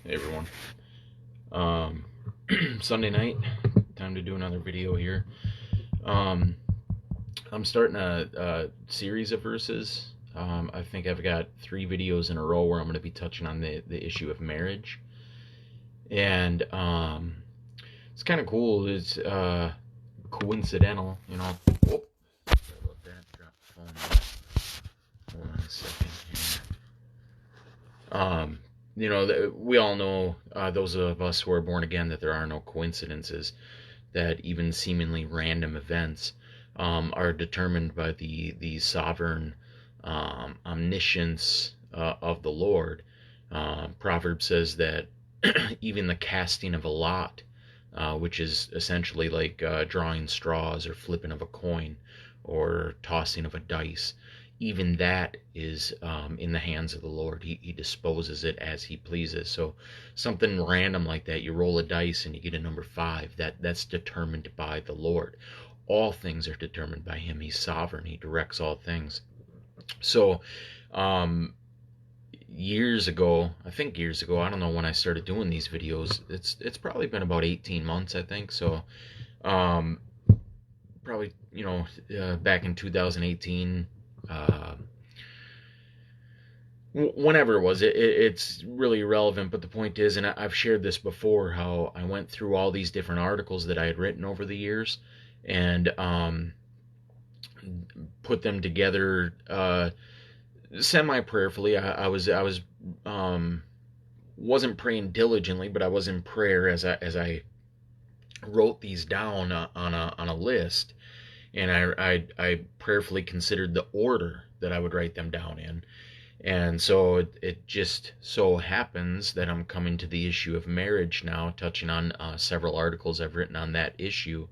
Hey everyone. Um, Sunday night, time to do another video here. Um, I'm starting a series of verses. I think I've got 3 videos in a row where I'm going to be touching on the issue of marriage, and it's kind of cool. It's coincidental, you know. Oh, sorry about that. Drop the phone. Hold on a second here. Um, we all know, those of us who are born again, that there are no coincidences, that even seemingly random events are determined by the sovereign omniscience of the Lord. Proverbs says that even the casting of a lot, which is essentially like drawing straws or flipping of a coin or tossing of a dice, even that is in the hands of the Lord. He disposes it as he pleases. So something random like that, you roll a dice and you get a number 5, that's determined by the Lord. All things are determined by him. He's sovereign. He directs all things. So um, years ago, I don't know when I started doing these videos. It's probably been about 18 months, I think. So um, probably, back in 2018, uh, whenever it was, it's really irrelevant. But the point is, and I've shared this before, how I went through all these different articles that I had written over the years, and put them together semi prayerfully. I was wasn't praying diligently, but I was in prayer as I wrote these down on a list, and I prayerfully considered the order that I would write them down in. And so it just so happens that I'm coming to the issue of marriage now, touching on several articles I've written on that issue.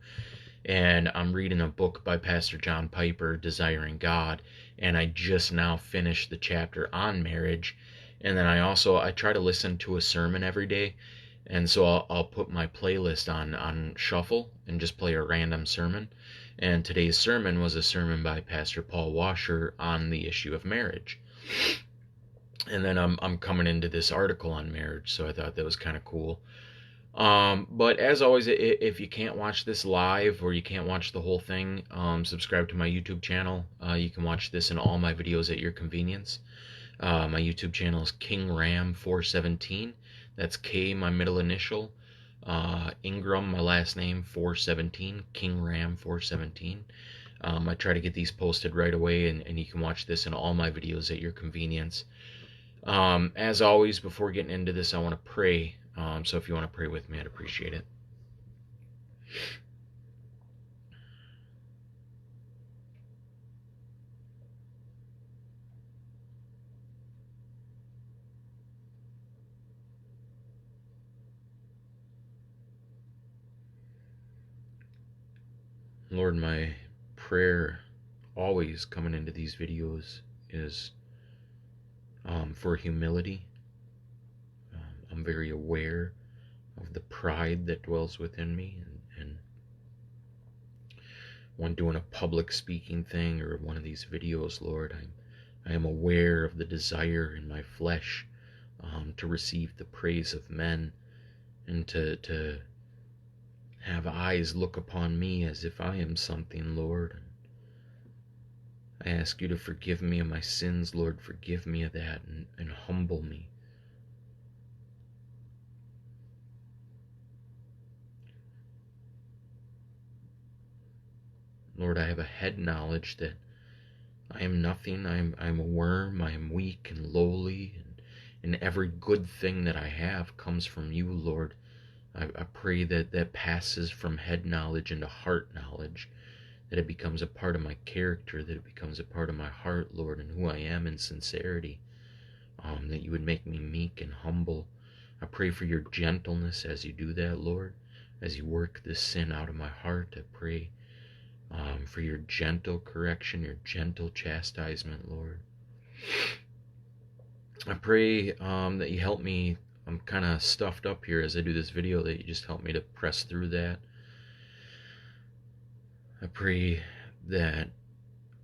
And I'm reading a book by Pastor John Piper, Desiring God, and I just now finished the chapter on marriage. And then I try to listen to a sermon every day, and so I'll put my playlist on shuffle and just play a random sermon. And today's sermon was a sermon by Pastor Paul Washer on the issue of marriage. And then I'm coming into this article on marriage, so I thought that was kind of cool. But as always, if you can't watch this live or you can't watch the whole thing, subscribe to my YouTube channel. You can watch this and all my videos at your convenience. My YouTube channel is King Ram 417. That's K, my middle initial. Ingram, my last name, 417. King Ram 417. I try to get these posted right away, and you can watch this and all my videos at your convenience. As always, before getting into this, I want to pray. So if you want to pray with me, I'd appreciate it. Lord, my prayer always coming into these videos is for humility. I'm very aware of the pride that dwells within me, and when doing a public speaking thing or one of these videos, Lord, I am aware of the desire in my flesh to receive the praise of men, and to have eyes look upon me as if I am something, Lord. I ask you to forgive me of my sins, Lord. Forgive me of that, and humble me. Lord, I have a head knowledge that I am nothing. I'm a worm. I am weak and lowly, and every good thing that I have comes from you, Lord. I pray that passes from head knowledge into heart knowledge, that it becomes a part of my character, that it becomes a part of my heart, Lord, and who I am in sincerity, that you would make me meek and humble. I pray for your gentleness as you do that, Lord, as you work this sin out of my heart. I pray for your gentle correction, your gentle chastisement, Lord. I pray that you help me. I'm kind of stuffed up here as I do this video, that you just help me to press through that. I pray that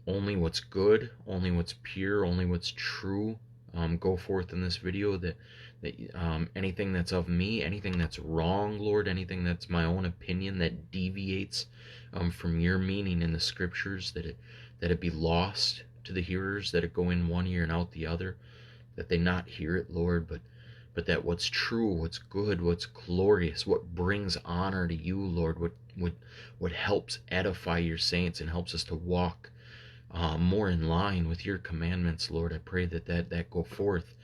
only what's good, only what's pure, only what's true go forth in this video, that anything that's of me, anything that's wrong, Lord, anything that's my own opinion that deviates from your meaning in the scriptures, that it be lost to the hearers, that it go in one ear and out the other, that they not hear it, Lord, but that what's true, what's good, what's glorious, what brings honor to you, Lord, what helps edify your saints and helps us to walk more in line with your commandments, Lord. I pray that go forth,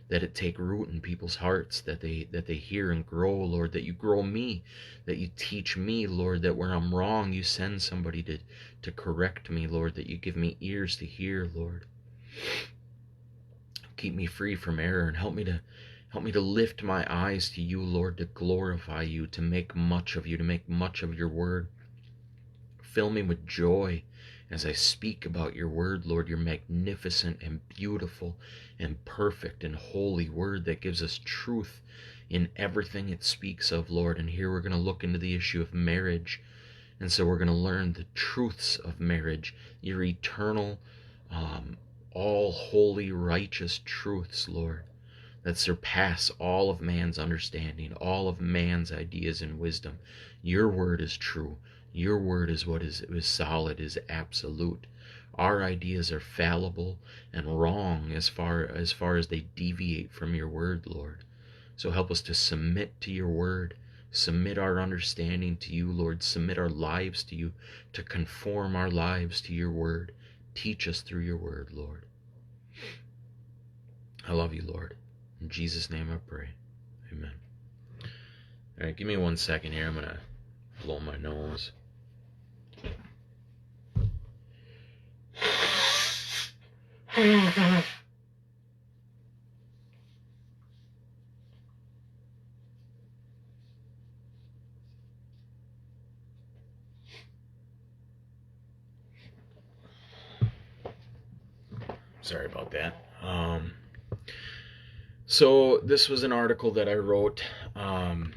that it take root in people's hearts, that they hear and grow, Lord, that you grow me, that you teach me, Lord, that where I'm wrong, you send somebody to correct me, Lord, that you give me ears to hear, Lord. Keep me free from error and help me to lift my eyes to you, Lord, to glorify you, to make much of you, to make much of your word. Fill me with joy as I speak about your word, Lord, your magnificent and beautiful and perfect and holy word that gives us truth in everything it speaks of, Lord. And here we're going to look into the issue of marriage. And so we're going to learn the truths of marriage, your eternal, all holy, righteous truths, Lord, that surpass all of man's understanding, all of man's ideas and wisdom. Your word is true. Your word is what is solid, is absolute. Our ideas are fallible and wrong as far as they deviate from your word, Lord. So help us to submit to your word, submit our understanding to you, Lord, submit our lives to you, to conform our lives to your word. Teach us through your word, Lord. I love you, Lord. In Jesus' name I pray. Amen. All right, give me 1 second here. I'm going to blow my nose. Sorry about that. So this was an article that I wrote on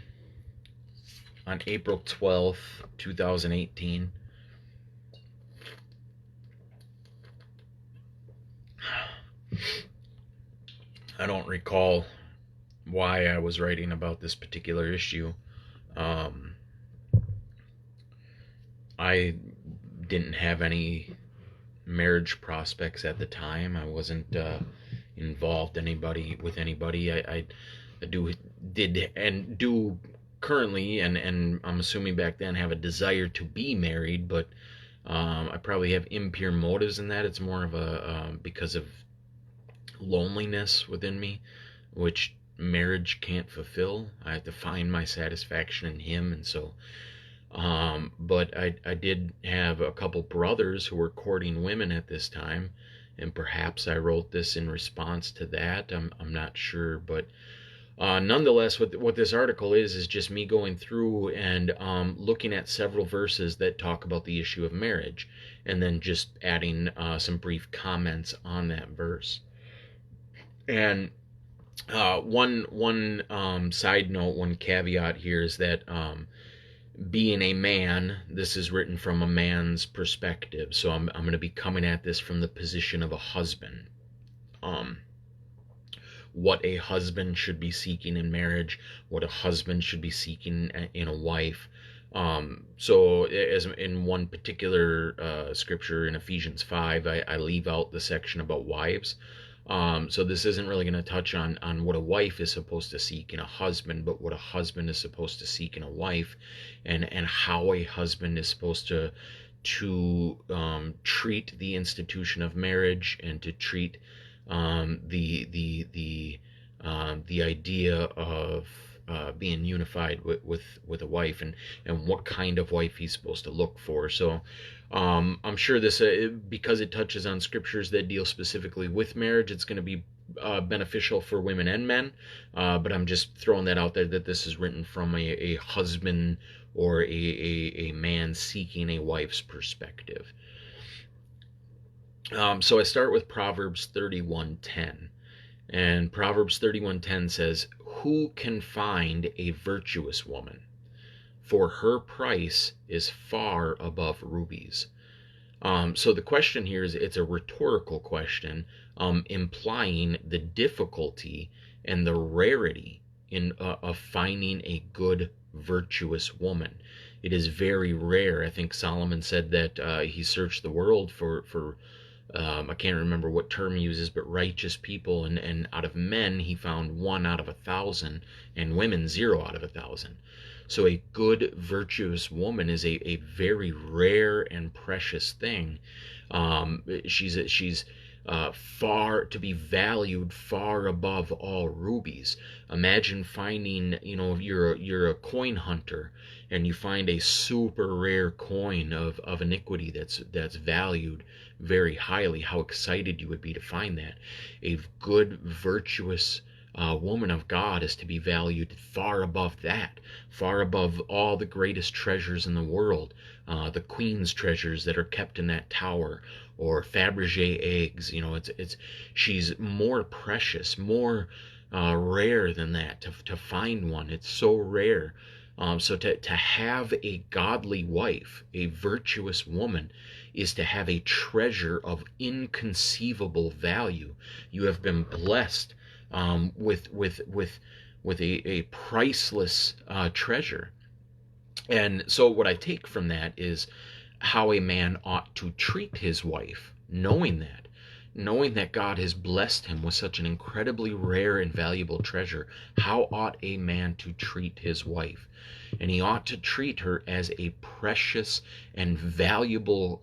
April 12th, 2018. I don't recall why I was writing about this particular issue. I didn't have any marriage prospects at the time. I wasn't involved with anybody. I do currently, and I'm assuming back then, have a desire to be married, but I probably have impure motives in that. It's more of a because of loneliness within me, which marriage can't fulfill. I have to find my satisfaction in him, and so but I did have a couple brothers who were courting women at this time, and perhaps I wrote this in response to that. I'm not sure, but nonetheless, what this article is just me going through and looking at several verses that talk about the issue of marriage, and then just adding some brief comments on that verse. And one side note, one caveat here is that being a man, this is written from a man's perspective, so I'm going to be coming at this from the position of a husband. What a husband should be seeking in marriage, what a husband should be seeking in a wife. So as in one particular scripture in Ephesians 5, I leave out the section about wives. So this isn't really going to touch on what a wife is supposed to seek in a husband, but what a husband is supposed to seek in a wife, and how a husband is supposed to treat the institution of marriage, and to treat the idea of being unified with a wife, and what kind of wife he's supposed to look for. So I'm sure this, because it touches on scriptures that deal specifically with marriage, it's going to be beneficial for women and men, but I'm just throwing that out there, that this is written from a husband or a man seeking a wife's perspective. So I start with Proverbs 31:10, and Proverbs 31:10 says, "Who can find a virtuous woman? For her price is far above rubies. So the question here is, it's a rhetorical question, implying the difficulty and the rarity of finding a good, virtuous woman. It is very rare. I think Solomon said that he searched the world for I can't remember what term he uses, but righteous people, and out of men he found 1 out of 1,000, and women 0 out of 1,000. So a good, virtuous woman is a very rare and precious thing. She's far to be valued far above all rubies. Imagine finding, you're a coin hunter, and you find a super rare coin of iniquity that's valued very highly. How excited you would be to find that. A good, virtuous woman of God is to be valued far above that, far above all the greatest treasures in the world, the queen's treasures that are kept in that tower, or Fabergé eggs. She's more precious, more rare than that. To find one, it's so rare. So to have a godly wife, a virtuous woman, is to have a treasure of inconceivable value. You have been blessed with a priceless treasure. And so what I take from that is how a man ought to treat his wife, knowing that God has blessed him with such an incredibly rare and valuable treasure. How ought a man to treat his wife? And he ought to treat her as a precious and valuable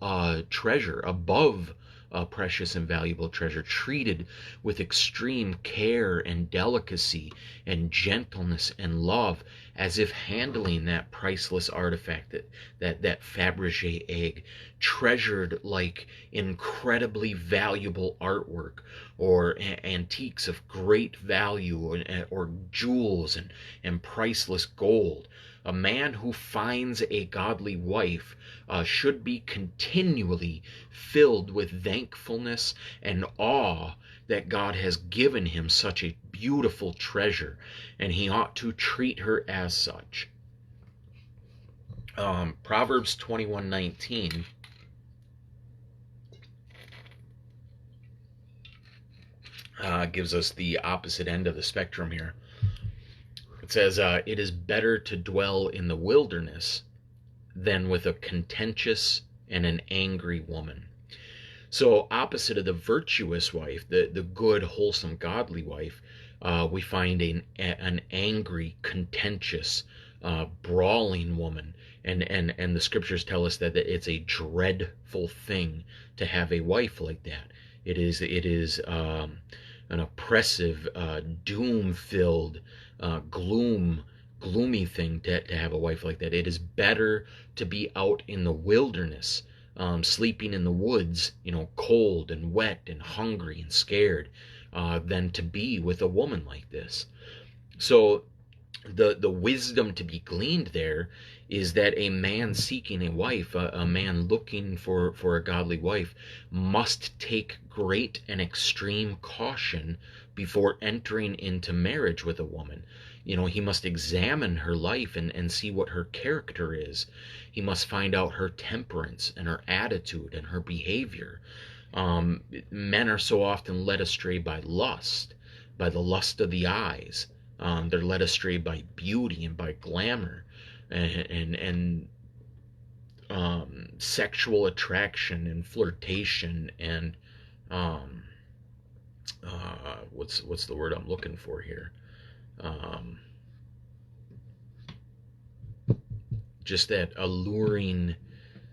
treasure, above a precious and valuable treasure, treated with extreme care and delicacy and gentleness and love, as if handling that priceless artifact, that Fabergé egg, treasured like incredibly valuable artwork, or antiques of great value, or jewels and priceless gold. A man who finds a godly wife should be continually filled with thankfulness and awe that God has given him such a beautiful treasure, and he ought to treat her as such. Proverbs 21:19 gives us the opposite end of the spectrum here. It says, it is better to dwell in the wilderness than with a contentious and an angry woman. So opposite of the virtuous wife, the good, wholesome, godly wife, we find an angry, contentious, brawling woman. And the scriptures tell us that it's a dreadful thing to have a wife like that. It is an oppressive, doom-filled, gloomy thing to have a wife like that. It is better to be out in the wilderness, sleeping in the woods, cold and wet and hungry and scared, than to be with a woman like this. So the wisdom to be gleaned there is that a man seeking a wife, a man looking for a godly wife, must take great and extreme caution before entering into marriage with a woman. He must examine her life and see what her character is. He must find out her temperance and her attitude and her behavior. Men are so often led astray by lust, by the lust of the eyes. They're led astray by beauty and by glamour, and sexual attraction and flirtation, and what's the word I'm looking for here? Just that alluring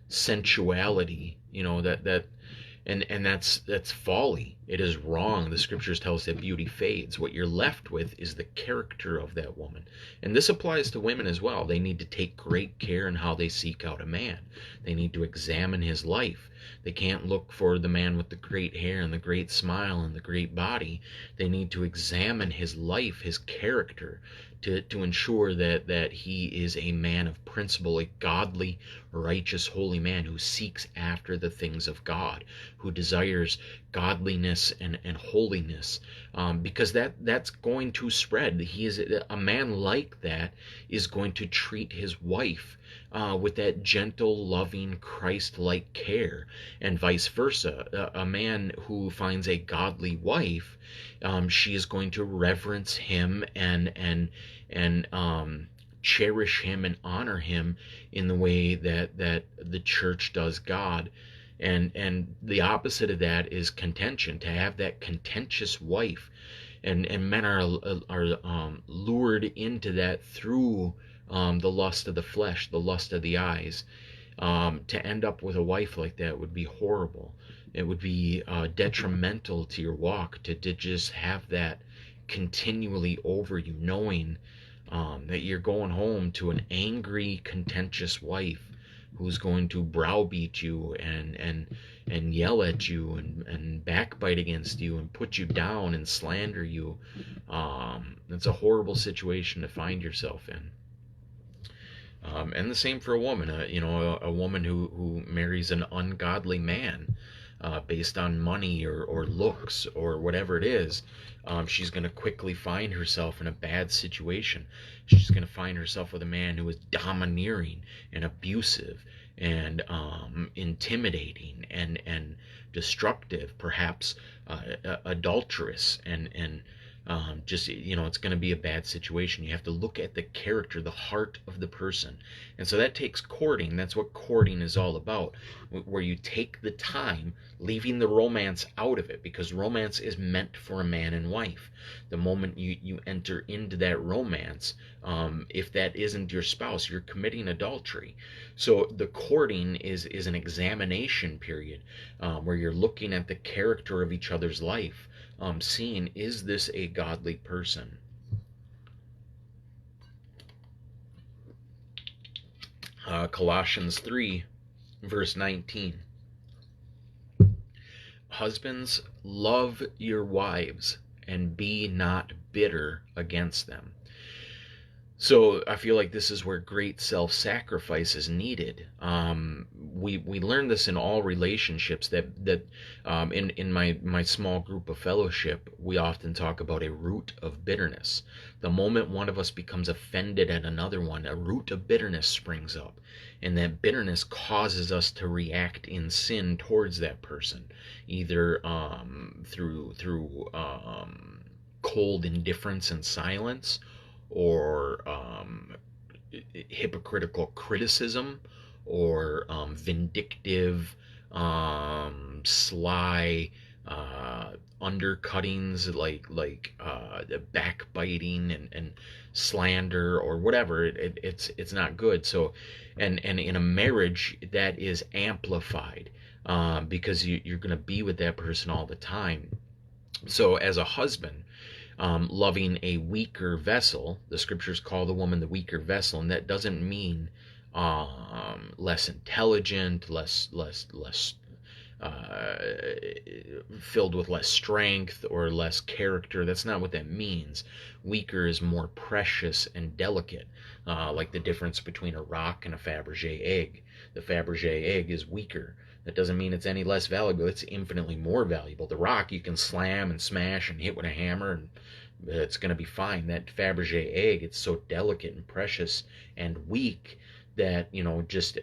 sensuality, and that's folly. It is wrong. The scriptures tell us that beauty fades. What you're left with is the character of that woman. And this applies to women as well. They need to take great care in how they seek out a man. They need to examine his life. They can't look for the man with the great hair and the great smile and the great body. They need to examine his life, his character, to ensure that he is a man of principle, a godly, righteous, holy man who seeks after the things of God, who desires godliness and holiness, because that's going to spread. He is a man like that is going to treat his wife with that gentle, loving, Christ-like care, and vice versa. A man who finds a godly wife, she is going to reverence him and cherish him and honor him in the way that the church does God. And the opposite of that is contention. To have that contentious wife, and men are lured into that through the lust of the flesh, the lust of the eyes. To end up with a wife like that would be horrible. It would be detrimental to your walk to just have that continually over you, knowing that you're going home to an angry, contentious wife who's going to browbeat you and yell at you and backbite against you and put you down and slander you. It's a horrible situation to find yourself in. And the same for a woman, a woman who marries an ungodly man based on money or looks or whatever it is. She's going to quickly find herself in a bad situation. She's going to find herself with a man who is domineering and abusive and intimidating and destructive, perhaps adulterous, and just, it's going to be a bad situation. You have to look at the character, the heart of the person. And so that takes courting. That's what courting is all about, where you take the time, leaving the romance out of it, because romance is meant for a man and wife. The moment you enter into that romance, if that isn't your spouse, you're committing adultery. So the courting is an examination period, where you're looking at the character of each other's life, seeing, is this a godly person? Colossians 3, verse 19. Husbands, love your wives and be not bitter against them. So I feel like this is where great self-sacrifice is needed. We learn this in all relationships, that in my small group of fellowship, we often talk about a root of bitterness. The moment one of us becomes offended at another one, a root of bitterness springs up, and that bitterness causes us to react in sin towards that person, either through cold indifference and silence, or hypocritical criticism, or vindictive, sly undercuttings, like backbiting and slander or whatever. It's not good. So, and in a marriage, that is amplified, because you're going to be with that person all the time. So as a husband, loving a weaker vessel, the scriptures call the woman the weaker vessel, and that doesn't mean less intelligent, less filled with less strength or less character. That's not what that means. Weaker is more precious and delicate, like the difference between a rock and a Fabergé egg. The Fabergé egg is weaker. That doesn't mean it's any less valuable. It's infinitely more valuable. The rock you can slam and smash and hit with a hammer, and it's going to be fine. That Fabergé egg, it's so delicate and precious and weak that, just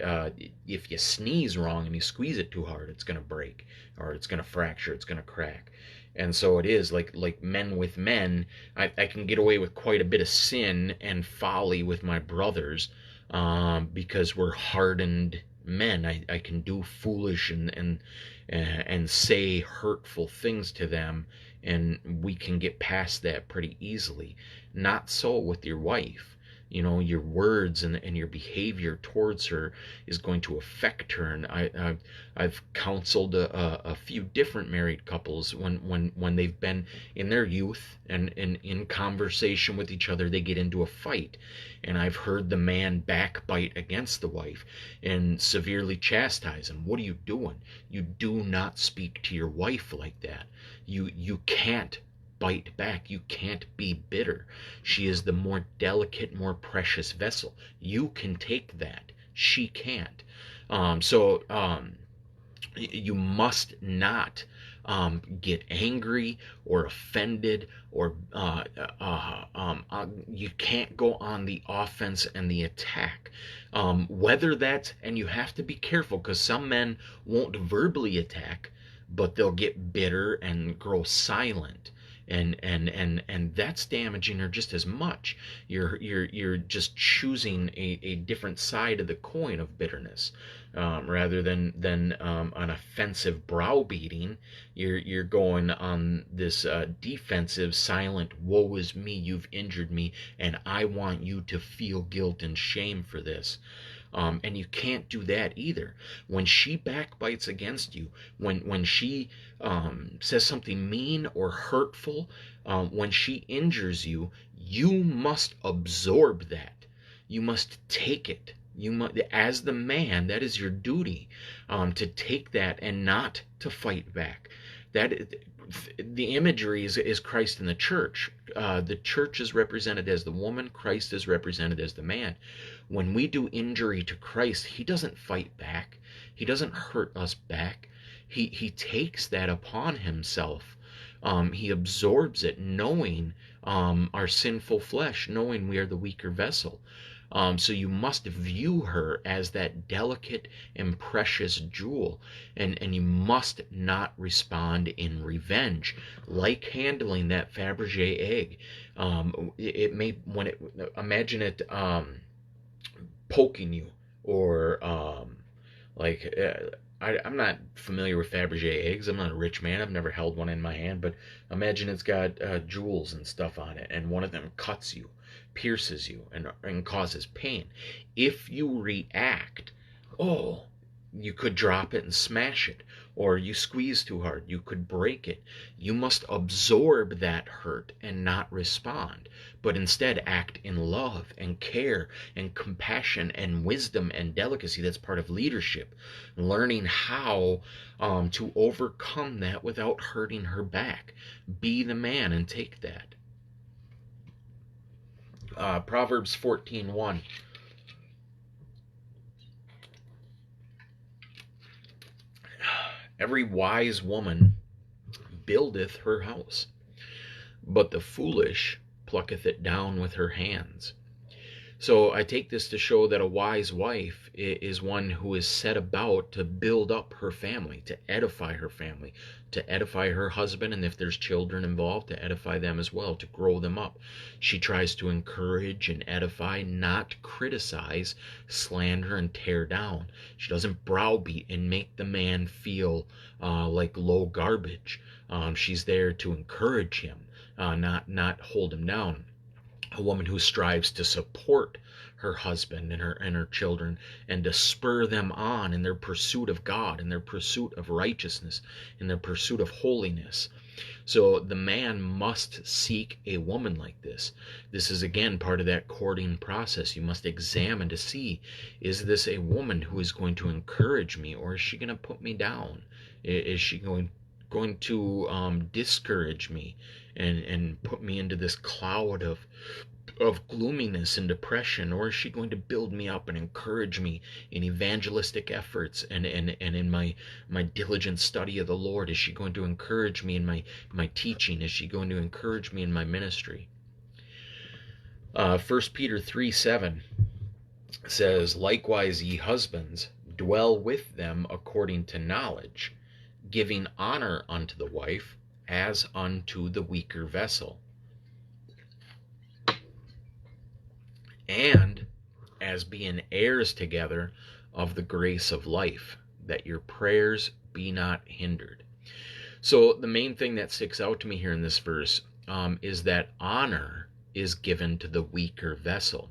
if you sneeze wrong and you squeeze it too hard, it's going to break, or it's going to fracture, it's going to crack. And so it is like men with men. I can get away with quite a bit of sin and folly with my brothers, because we're hardened men. I can do foolish and say hurtful things to them, and we can get past that pretty easily. Not so with your wife. Your words and your behavior towards her is going to affect her. And I've counseled a few different married couples when they've been in their youth and in conversation with each other, they get into a fight. And I've heard the man backbite against the wife and severely chastise him. What are you doing? You do not speak to your wife like that. You can't bite back. You can't be bitter. She is the more delicate, more precious vessel. You can take that. She can't. You must not get angry or offended, or you can't go on the offense and the attack. Whether that's, and you have to be careful, because some men won't verbally attack, but they'll get bitter and grow silent. And that's damaging her just as much. You're just choosing a different side of the coin of bitterness, rather than an offensive browbeating. You're going on this defensive, silent, woe is me, you've injured me, and I want you to feel guilt and shame for this. And you can't do that either. When she backbites against you, when she says something mean or hurtful, when she injures you, you must absorb that. You must take it. You must, as the man, that is your duty, to take that and not to fight back. That the imagery is Christ and the church. The church is represented as the woman. Christ is represented as the man. When we do injury to Christ, he doesn't fight back. He doesn't hurt us back. He takes that upon himself. He absorbs it, knowing our sinful flesh, knowing we are the weaker vessel. So you must view her as that delicate and precious jewel, and you must not respond in revenge, like handling that Fabergé egg. It may, imagine it poking you, or like I'm not familiar with Fabergé eggs. I'm not a rich man. I've never held one in my hand, but imagine it's got jewels and stuff on it, and one of them cuts you, pierces you, and causes pain. If you react, oh, you could drop it and smash it, or you squeeze too hard, you could break it. You must absorb that hurt and not respond, but instead act in love and care and compassion and wisdom and delicacy. That's part of leadership, learning how to overcome that without hurting her back. Be the man and take that. Proverbs 14:1. Every wise woman buildeth her house, but the foolish plucketh it down with her hands. So I take this to show that a wise wife is one who is set about to build up her family, to edify her family, to edify her husband, and if there's children involved, to edify them as well, to grow them up. She tries to encourage and edify, not criticize, slander, and tear down. She doesn't browbeat and make the man feel like low garbage. She's there to encourage him, not hold him down. A woman who strives to support her husband and her children, and to spur them on in their pursuit of God, in their pursuit of righteousness, in their pursuit of holiness. So the man must seek a woman like this. This is again part of that courting process. You must examine to see, is this a woman who is going to encourage me, or is she going to put me down? Is she going to discourage me and put me into this cloud of gloominess and depression, or is she going to build me up and encourage me in evangelistic efforts and in my diligent study of the Lord? Is she going to encourage me in my teaching? Is she going to encourage me in my ministry? 1 Peter 3:7 says, likewise ye husbands, dwell with them according to knowledge, giving honor unto the wife as unto the weaker vessel, and as being heirs together of the grace of life, that your prayers be not hindered. So the main thing that sticks out to me here in this verse is that honor is given to the weaker vessel.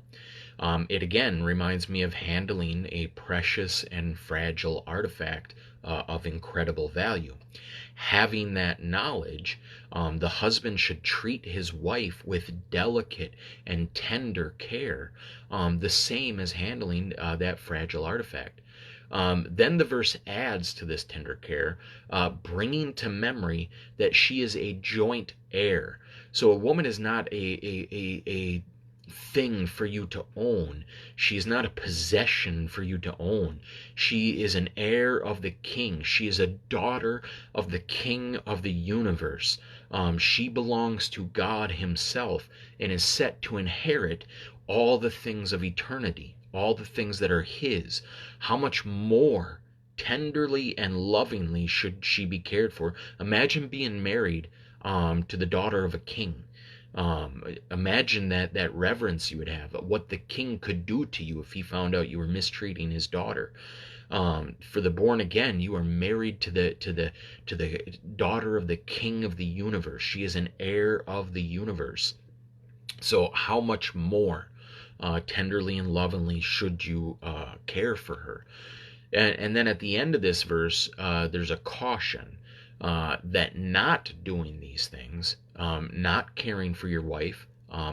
It again reminds me of handling a precious and fragile artifact of incredible value. Having that knowledge, the husband should treat his wife with delicate and tender care, the same as handling that fragile artifact. Then the verse adds to this tender care, bringing to memory that she is a joint heir. So a woman is not a thing for you to own. She is not a possession for you to own. She is an heir of the king. She is a daughter of the king of the universe. She belongs to God himself and is set to inherit all the things of eternity, all the things that are his. How much more tenderly and lovingly should she be cared for? Imagine being married to the daughter of a king. Imagine that reverence you would have, what the king could do to you if he found out you were mistreating his daughter. For the born again, you are married to the daughter of the king of the universe. She is an heir of the universe. So how much more tenderly and lovingly should you care for her? And then at the end of this verse, there's a caution that not doing these things, not caring for your wife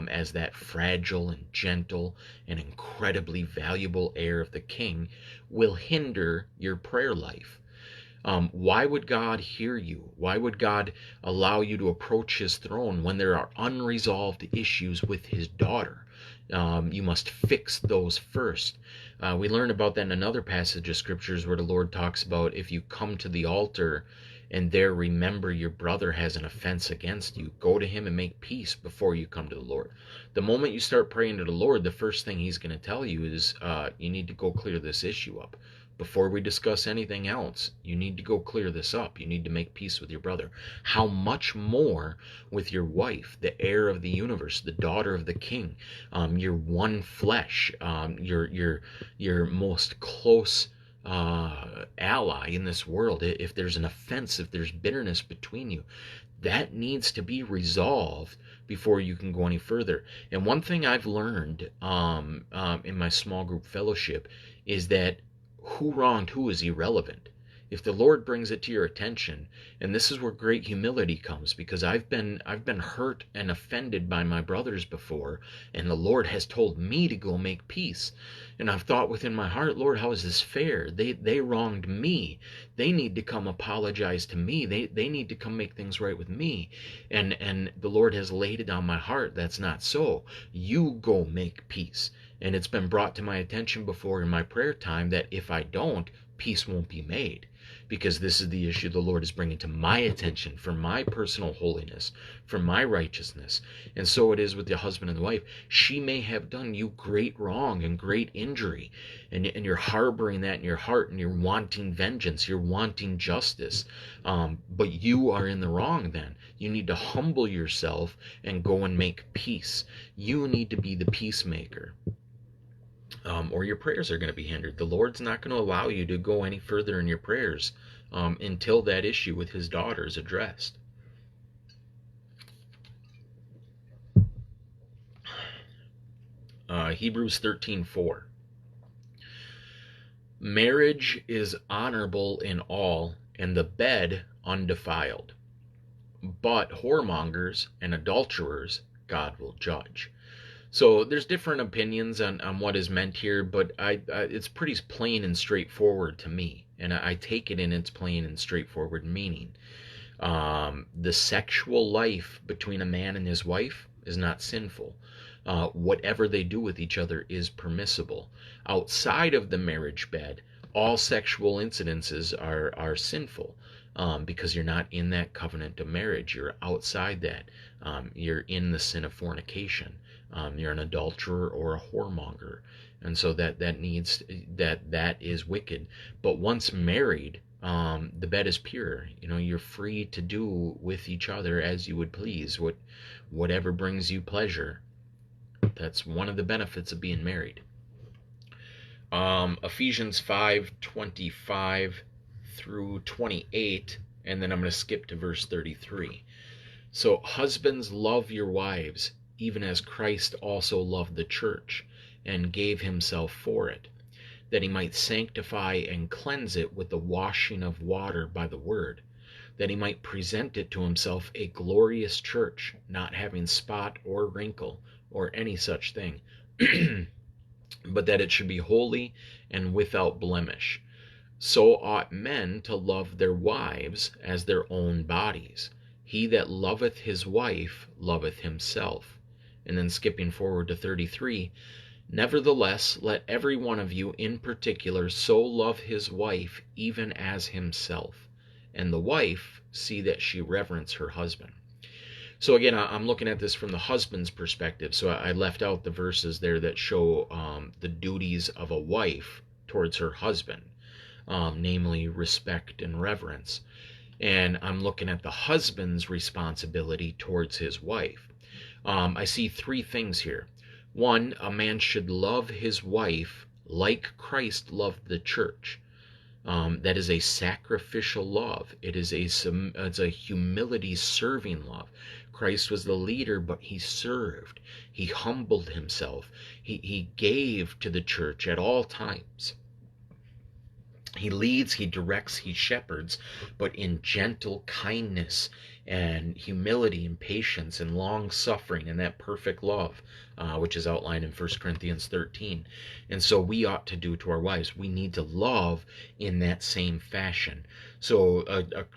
as that fragile and gentle and incredibly valuable heir of the king, will hinder your prayer life. Why would God hear you? Why would God allow you to approach his throne when there are unresolved issues with his daughter? You must fix those first. We learn about that in another passage of scriptures where the Lord talks about if you come to the altar and there remember your brother has an offense against you, go to him and make peace before you come to the Lord. The moment you start praying to the Lord, the first thing he's going to tell you is you need to go clear this issue up. Before we discuss anything else, you need to go clear this up. You need to make peace with your brother. How much more with your wife, the heir of the universe, the daughter of the king, your one flesh, your most close ally in this world. If there's an offense, if there's bitterness between you, that needs to be resolved before you can go any further. And one thing I've learned in my small group fellowship is that who wronged who is irrelevant. If the Lord brings it to your attention, and this is where great humility comes, because I've been hurt and offended by my brothers before, and the Lord has told me to go make peace. And I've thought within my heart, Lord, how is this fair? They wronged me. They need to come apologize to me. They need to come make things right with me. And the Lord has laid it on my heart. That's not so. You go make peace. And it's been brought to my attention before in my prayer time that if I don't, peace won't be made. Because this is the issue the Lord is bringing to my attention for my personal holiness, for my righteousness. And so it is with the husband and the wife. She may have done you great wrong and great injury, and you're harboring that in your heart, and you're wanting vengeance, you're wanting justice. But you are in the wrong then. You need to humble yourself and go and make peace. You need to be the peacemaker. Or your prayers are going to be hindered. The Lord's not going to allow you to go any further in your prayers until that issue with his daughter is addressed. Hebrews 13:4. Marriage is honorable in all, and the bed undefiled. But whoremongers and adulterers God will judge. So there's different opinions on what is meant here, but it's pretty plain and straightforward to me, and I take it in its plain and straightforward meaning. The sexual life between a man and his wife is not sinful. Whatever they do with each other is permissible. Outside of the marriage bed, all sexual incidences are sinful. Because you're not in that covenant of marriage. You're outside that. You're in the sin of fornication. You're an adulterer or a whoremonger, and so that is wicked. But once married, the bed is pure. You're free to do with each other as you would please, whatever brings you pleasure. That's one of the benefits of being married. Ephesians 5:25 through 28, and then I'm going to skip to verse 33. So, husbands, love your wives, even as Christ also loved the church, and gave himself for it, that he might sanctify and cleanse it with the washing of water by the word, that he might present it to himself a glorious church, not having spot or wrinkle or any such thing, but that it should be holy and without blemish. So ought men to love their wives as their own bodies. He that loveth his wife loveth himself. And then skipping forward to 33, nevertheless, let every one of you in particular so love his wife even as himself, and the wife see that she reverence her husband. So again, I'm looking at this from the husband's perspective. So I left out the verses there that show the duties of a wife towards her husband, namely respect and reverence. And I'm looking at the husband's responsibility towards his wife. I see three things here. One, a man should love his wife like Christ loved the church. That is a sacrificial love. It's a humility serving love. Christ was the leader, but he served. He humbled himself. He gave to the church at all times. He leads, he directs, he shepherds, but in gentle kindness and humility and patience and long suffering and that perfect love, which is outlined in 1 Corinthians 13. And so we ought to do to our wives. We need to love in that same fashion. So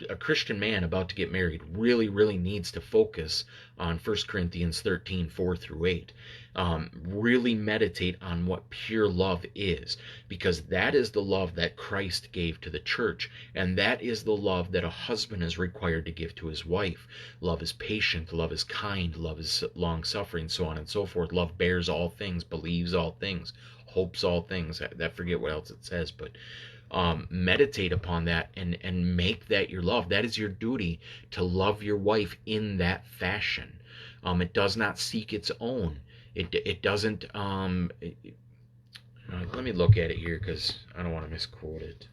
a Christian man about to get married really, really needs to focus on 1 Corinthians 13, 4 through 8. Really meditate on what pure love is, because that is the love that Christ gave to the church, and that is the love that a husband is required to give to his wife. Love is patient, love is kind, love is long-suffering, so on and so forth. Love bears all things, believes all things, hopes all things. I forget what else it says, but meditate upon that and make that your love. That is your duty, to love your wife in that fashion. It does not seek its own. It doesn't. Let me look at it here because I don't want to misquote it.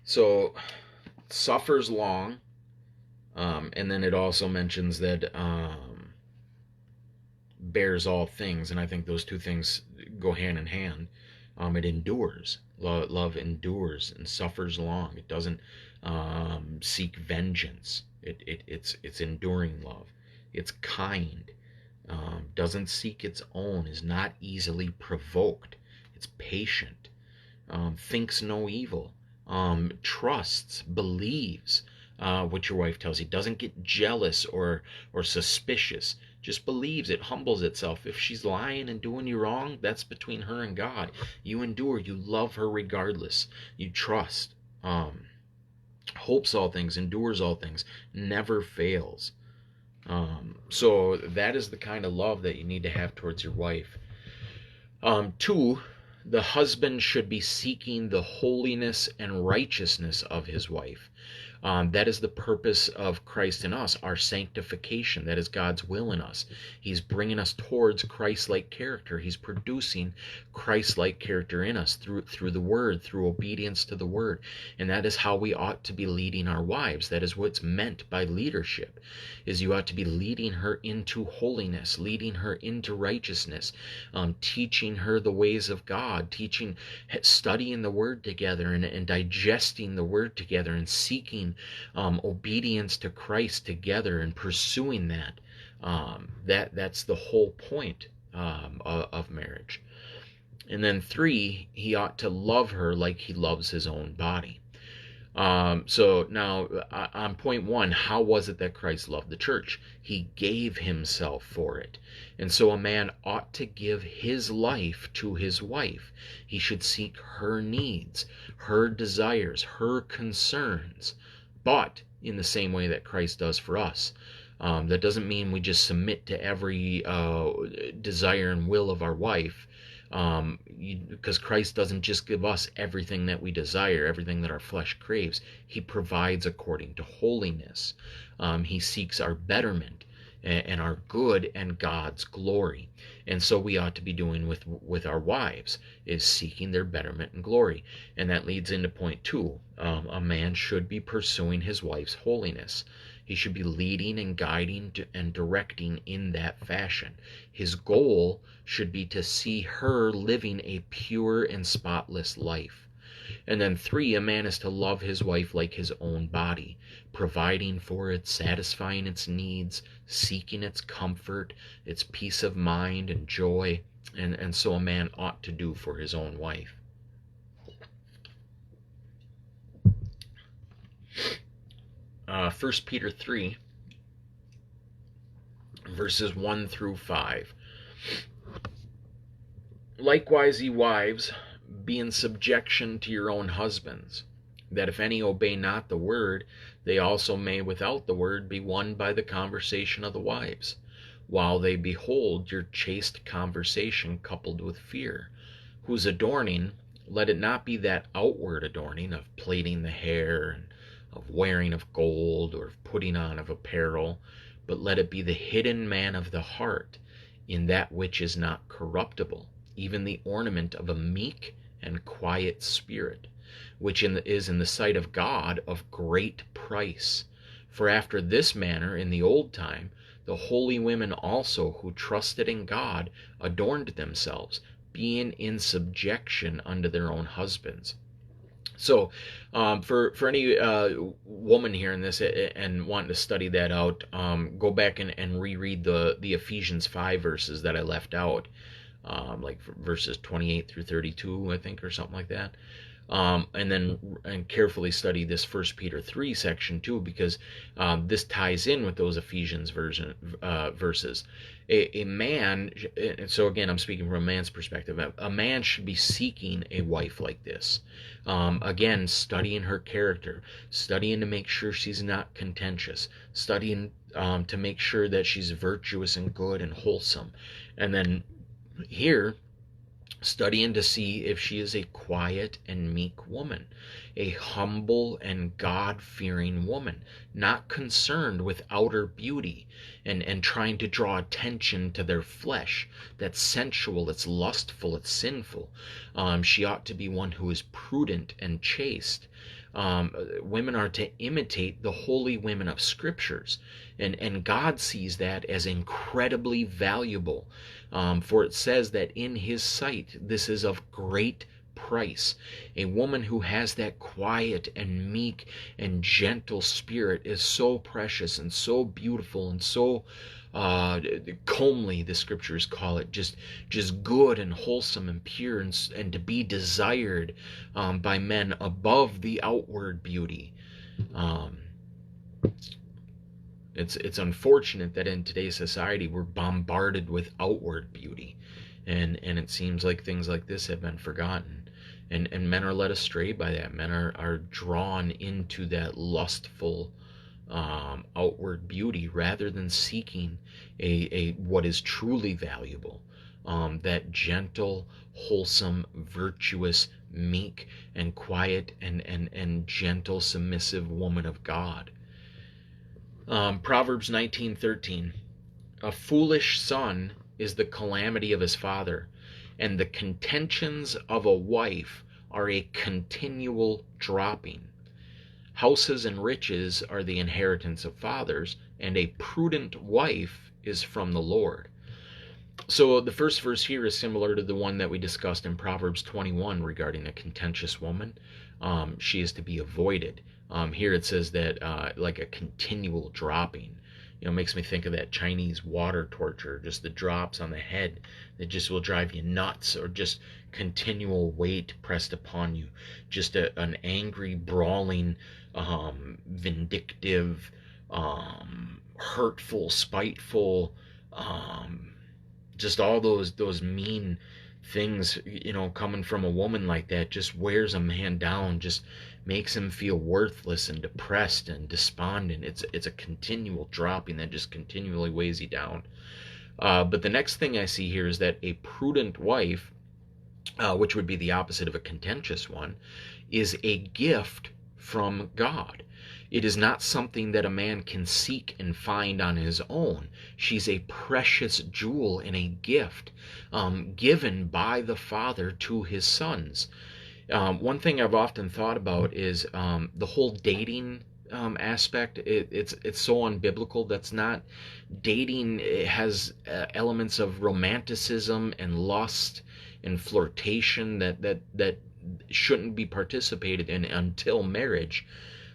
So, suffers long, and then it also mentions that bears all things, and I think those two things go hand in hand. It endures. Love endures and suffers long. It doesn't seek vengeance. It's enduring love. It's kind. Doesn't seek its own. Is not easily provoked. It's patient. Thinks no evil. Trusts. Believes what your wife tells you. Doesn't get jealous or suspicious. Just believes it, humbles itself. If she's lying and doing you wrong, that's between her and God. You endure, you love her regardless. You trust, hopes all things, endures all things, never fails. So that is the kind of love that you need to have towards your wife. Two, the husband should be seeking the holiness and righteousness of his wife. That is the purpose of Christ in us, our sanctification. That is God's will in us. He's bringing us towards Christ-like character. He's producing Christ-like character in us through the Word, through obedience to the Word. And that is how we ought to be leading our wives. That is what's meant by leadership, is you ought to be leading her into holiness, leading her into righteousness, teaching her the ways of God, studying the Word together and digesting the Word together and seeking obedience to Christ together and pursuing that. That's the whole point of marriage. And then three, he ought to love her like he loves his own body. So now on point one, how was it that Christ loved the church? He gave himself for it. And so a man ought to give his life to his wife. He should seek her needs, her desires, her concerns, but in the same way that Christ does for us. That doesn't mean we just submit to every desire and will of our wife, because Christ doesn't just give us everything that we desire, everything that our flesh craves. He provides according to holiness. He seeks our betterment and our good and God's glory. And so we ought to be doing with our wives, is seeking their betterment and glory. And that leads into point two. A man should be pursuing his wife's holiness. He should be leading and guiding and directing in that fashion. His goal should be to see her living a pure and spotless life. And then three, a man is to love his wife like his own body, providing for it, satisfying its needs, seeking its comfort, its peace of mind and joy. And so a man ought to do for his own wife. 1 Peter 3, verses 1 through 5. Likewise, ye wives, be in subjection to your own husbands, that if any obey not the word, they also may without the word be won by the conversation of the wives, while they behold your chaste conversation coupled with fear, whose adorning, let it not be that outward adorning of plaiting the hair, and of wearing of gold, or of putting on of apparel, but let it be the hidden man of the heart, in that which is not corruptible, even the ornament of a meek and quiet spirit, which is in the sight of God of great price. For after this manner in the old time the holy women also who trusted in God adorned themselves, being in subjection unto their own husbands. So, for any woman hearing this and wanting to study that out, go back and reread the Ephesians 5 verses that I left out, like verses 28 through 32, I think, or something like that. And carefully study this 1 Peter 3 section too, because this ties in with those Ephesians verses. A man, so again, I'm speaking from a man's perspective, a man should be seeking a wife like this. Again, studying her character, studying to make sure she's not contentious, studying to make sure that she's virtuous and good and wholesome. And then here, studying to see if she is a quiet and meek woman, a humble and God-fearing woman, not concerned with outer beauty and trying to draw attention to their flesh. That's sensual, it's lustful, it's sinful. She ought to be one who is prudent and chaste. Women are to imitate the holy women of scriptures, and God sees that as incredibly valuable, for it says that in his sight this is of great price. A woman who has that quiet and meek and gentle spirit is so precious and so beautiful and so comely, the scriptures call it, just good and wholesome and pure, and to be desired by men above the outward beauty. It's unfortunate that in today's society we're bombarded with outward beauty, and it seems like things like this have been forgotten, and men are led astray by that. Men are drawn into that lustful outward beauty rather than seeking a what is truly valuable, that gentle, wholesome, virtuous, meek and quiet and gentle, submissive woman of God. Proverbs 19:13, a foolish son is the calamity of his father, and the contentions of a wife are a continual dropping. Houses and riches are the inheritance of fathers, and a prudent wife is from the Lord. So the first verse here is similar to the one that we discussed in Proverbs 21 regarding a contentious woman. She is to be avoided. Here it says that like a continual dropping. Makes me think of that Chinese water torture, just the drops on the head that just will drive you nuts, or just continual weight pressed upon you, just an angry, brawling, vindictive, hurtful, spiteful, just all those mean things, coming from a woman like that just wears a man down, just makes him feel worthless and depressed and despondent. It's a continual dropping that just continually weighs you down. But the next thing I see here is that a prudent wife, which would be the opposite of a contentious one, is a gift from God. It is not something that a man can seek and find on his own. She's a precious jewel and a gift given by the Father to his sons. One thing I've often thought about is the whole dating aspect. It's so unbiblical. That's not dating. It has elements of romanticism and lust and flirtation that shouldn't be participated in until marriage.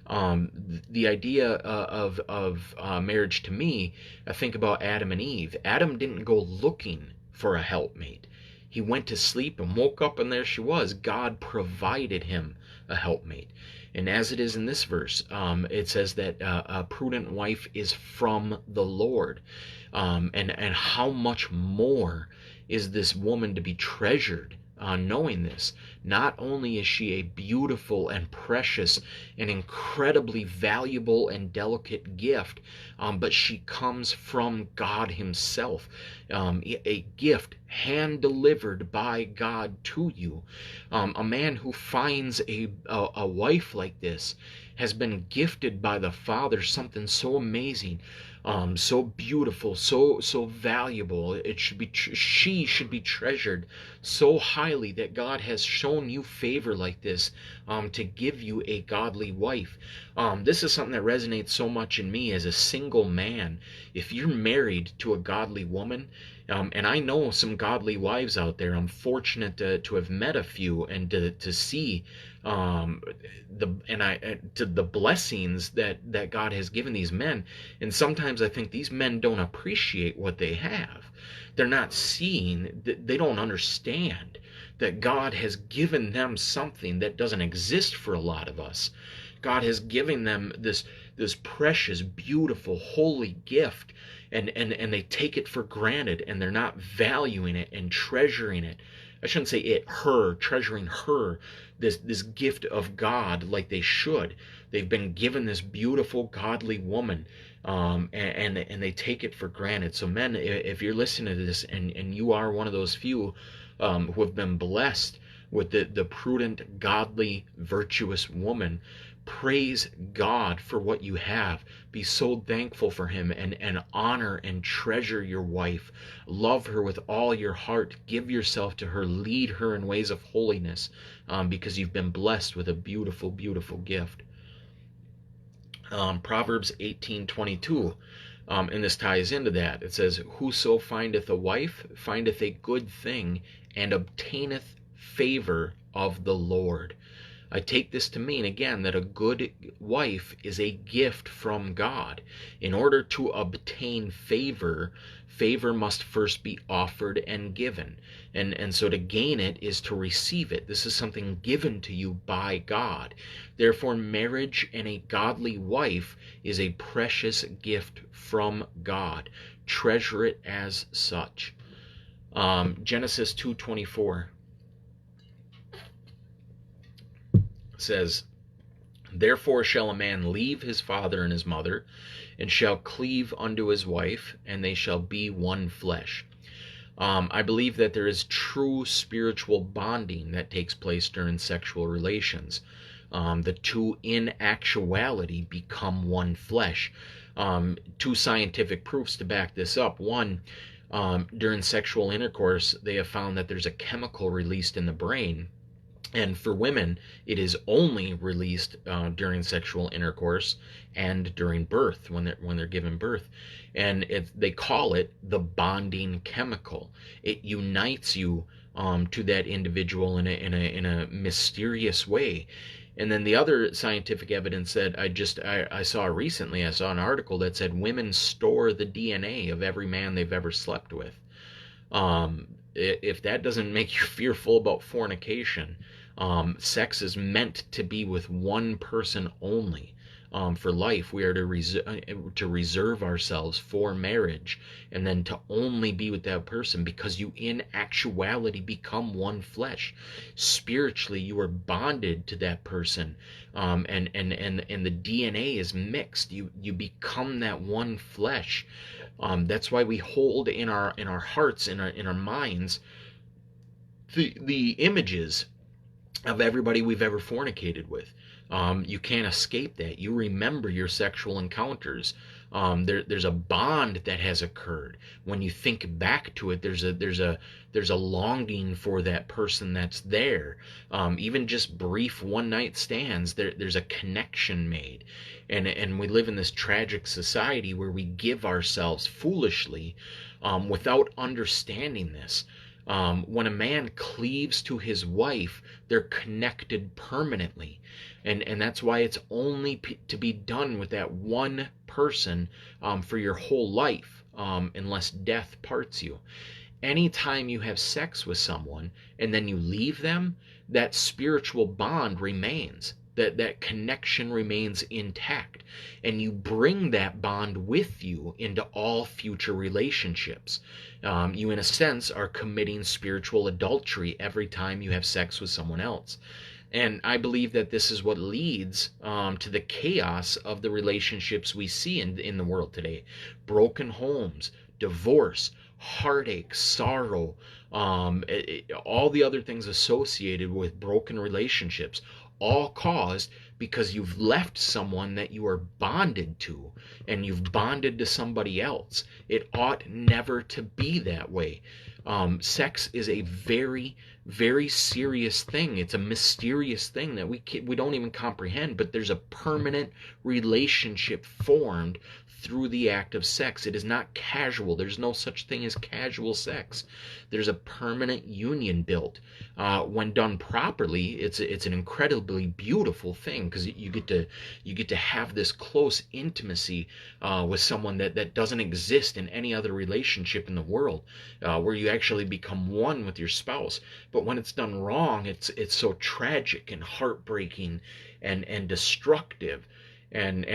The idea of marriage, to me, I think about Adam and Eve. Adam didn't go looking for a helpmate. He went to sleep and woke up, and there she was. God provided him a helpmate. And as it is in this verse, it says that a prudent wife is from the Lord. And how much more is this woman to be treasured, knowing this? Not only is she a beautiful and precious and incredibly valuable and delicate gift, but she comes from God Himself, a gift hand delivered by God to you. A man who finds a wife like this has been gifted by the Father something so amazing, so beautiful, so valuable. It should be she should be treasured so highly that God has shown you favor like this, to give you a godly wife. This is something that resonates so much in me as a single man. If you're married to a godly woman, and I know some godly wives out there. I'm fortunate to have met a few and to see, the blessings that God has given these men. And sometimes I think these men don't appreciate what they have. They're not seeing, they don't understand that God has given them something that doesn't exist for a lot of us. God has given them this precious, beautiful, holy gift, and they take it for granted, and they're not valuing it and treasuring it. I shouldn't say it, her, treasuring her, this gift of God like they should. They've been given this beautiful, godly woman, and they take it for granted. So men, if you're listening to this and you are one of those few who have been blessed with the prudent, godly, virtuous woman, praise God for what you have. Be so thankful for Him, and honor and treasure your wife. Love her with all your heart. Give yourself to her. Lead her in ways of holiness, because you've been blessed with a beautiful, beautiful gift. Proverbs 18:22, and this ties into that. It says, "Whoso findeth a wife findeth a good thing, and obtaineth favor of the Lord." I take this to mean, again, that a good wife is a gift from God. In order to obtain favor, favor must first be offered and given. And so to gain it is to receive it. This is something given to you by God. Therefore, marriage and a godly wife is a precious gift from God. Treasure it as such. Genesis 2:24 says, "Therefore shall a man leave his father and his mother, and shall cleave unto his wife, and they shall be one flesh." I believe that there is true spiritual bonding that takes place during sexual relations. The two in actuality become one flesh. Two scientific proofs to back this up. One, during sexual intercourse, they have found that there's a chemical released in the brain. And for women, it is only released during sexual intercourse and during birth, when they're given birth. And they call it the bonding chemical. It unites you to that individual in a mysterious way. And then the other scientific evidence that I saw recently, I saw an article that said women store the DNA of every man they've ever slept with. If that doesn't make you fearful about fornication, sex is meant to be with one person only. For life, we are to reserve ourselves for marriage, and then to only be with that person, because you in actuality become one flesh. Spiritually, you are bonded to that person, and the DNA is mixed. You become that one flesh. That's why we hold in our hearts, in our minds, the images of everybody we've ever fornicated with. You can't escape that. You remember your sexual encounters. There's a bond that has occurred. When you think back to it, there's a longing for that person that's there. Even just brief one night stands, there's a connection made. And we live in this tragic society where we give ourselves foolishly, without understanding this. When a man cleaves to his wife, they're connected permanently. And that's why it's only to be done with that one person, for your whole life, unless death parts you. Anytime you have sex with someone and then you leave them, that spiritual bond remains. that connection remains intact, and you bring that bond with you into all future relationships. You, in a sense, are committing spiritual adultery every time you have sex with someone else. And I believe that this is what leads to the chaos of the relationships we see in the world today. Broken homes, divorce, heartache, sorrow, all the other things associated with broken relationships, all caused because you've left someone that you are bonded to, and you've bonded to somebody else. It ought never to be that way. Sex is a very, very serious thing. It's a mysterious thing that we don't even comprehend, but there's a permanent relationship formed through the act of sex. It is not casual. There's no such thing as casual sex. There's a permanent union built. When done properly, it's an incredibly beautiful thing, because you get to have this close intimacy with someone that doesn't exist in any other relationship in the world, where you actually become one with your spouse. But when it's done wrong, it's so tragic and heartbreaking and destructive, and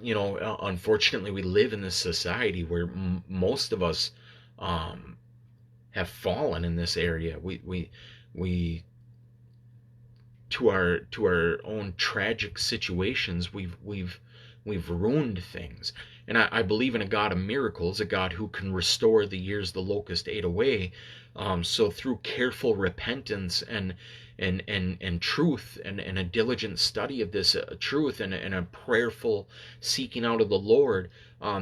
unfortunately, we live in this society where most of us have fallen in this area. We to our own tragic situations, we've ruined things. And I believe in a God of miracles, a God who can restore the years the locust ate away. So through careful repentance and truth, and a diligent study of this truth, and a prayerful seeking out of the Lord,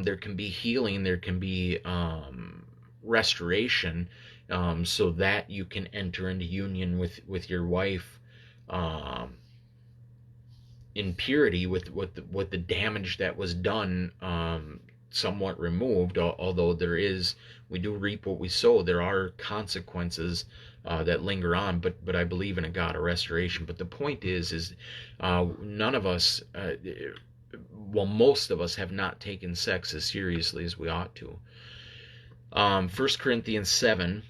there can be healing, there can be restoration, so that you can enter into union with your wife in purity, with the damage that was done somewhat removed. Although we do reap what we sow. There are consequences that linger on, but I believe in a God of restoration. But the point is none of us, most of us, have not taken sex as seriously as we ought to. 1 Corinthians 7,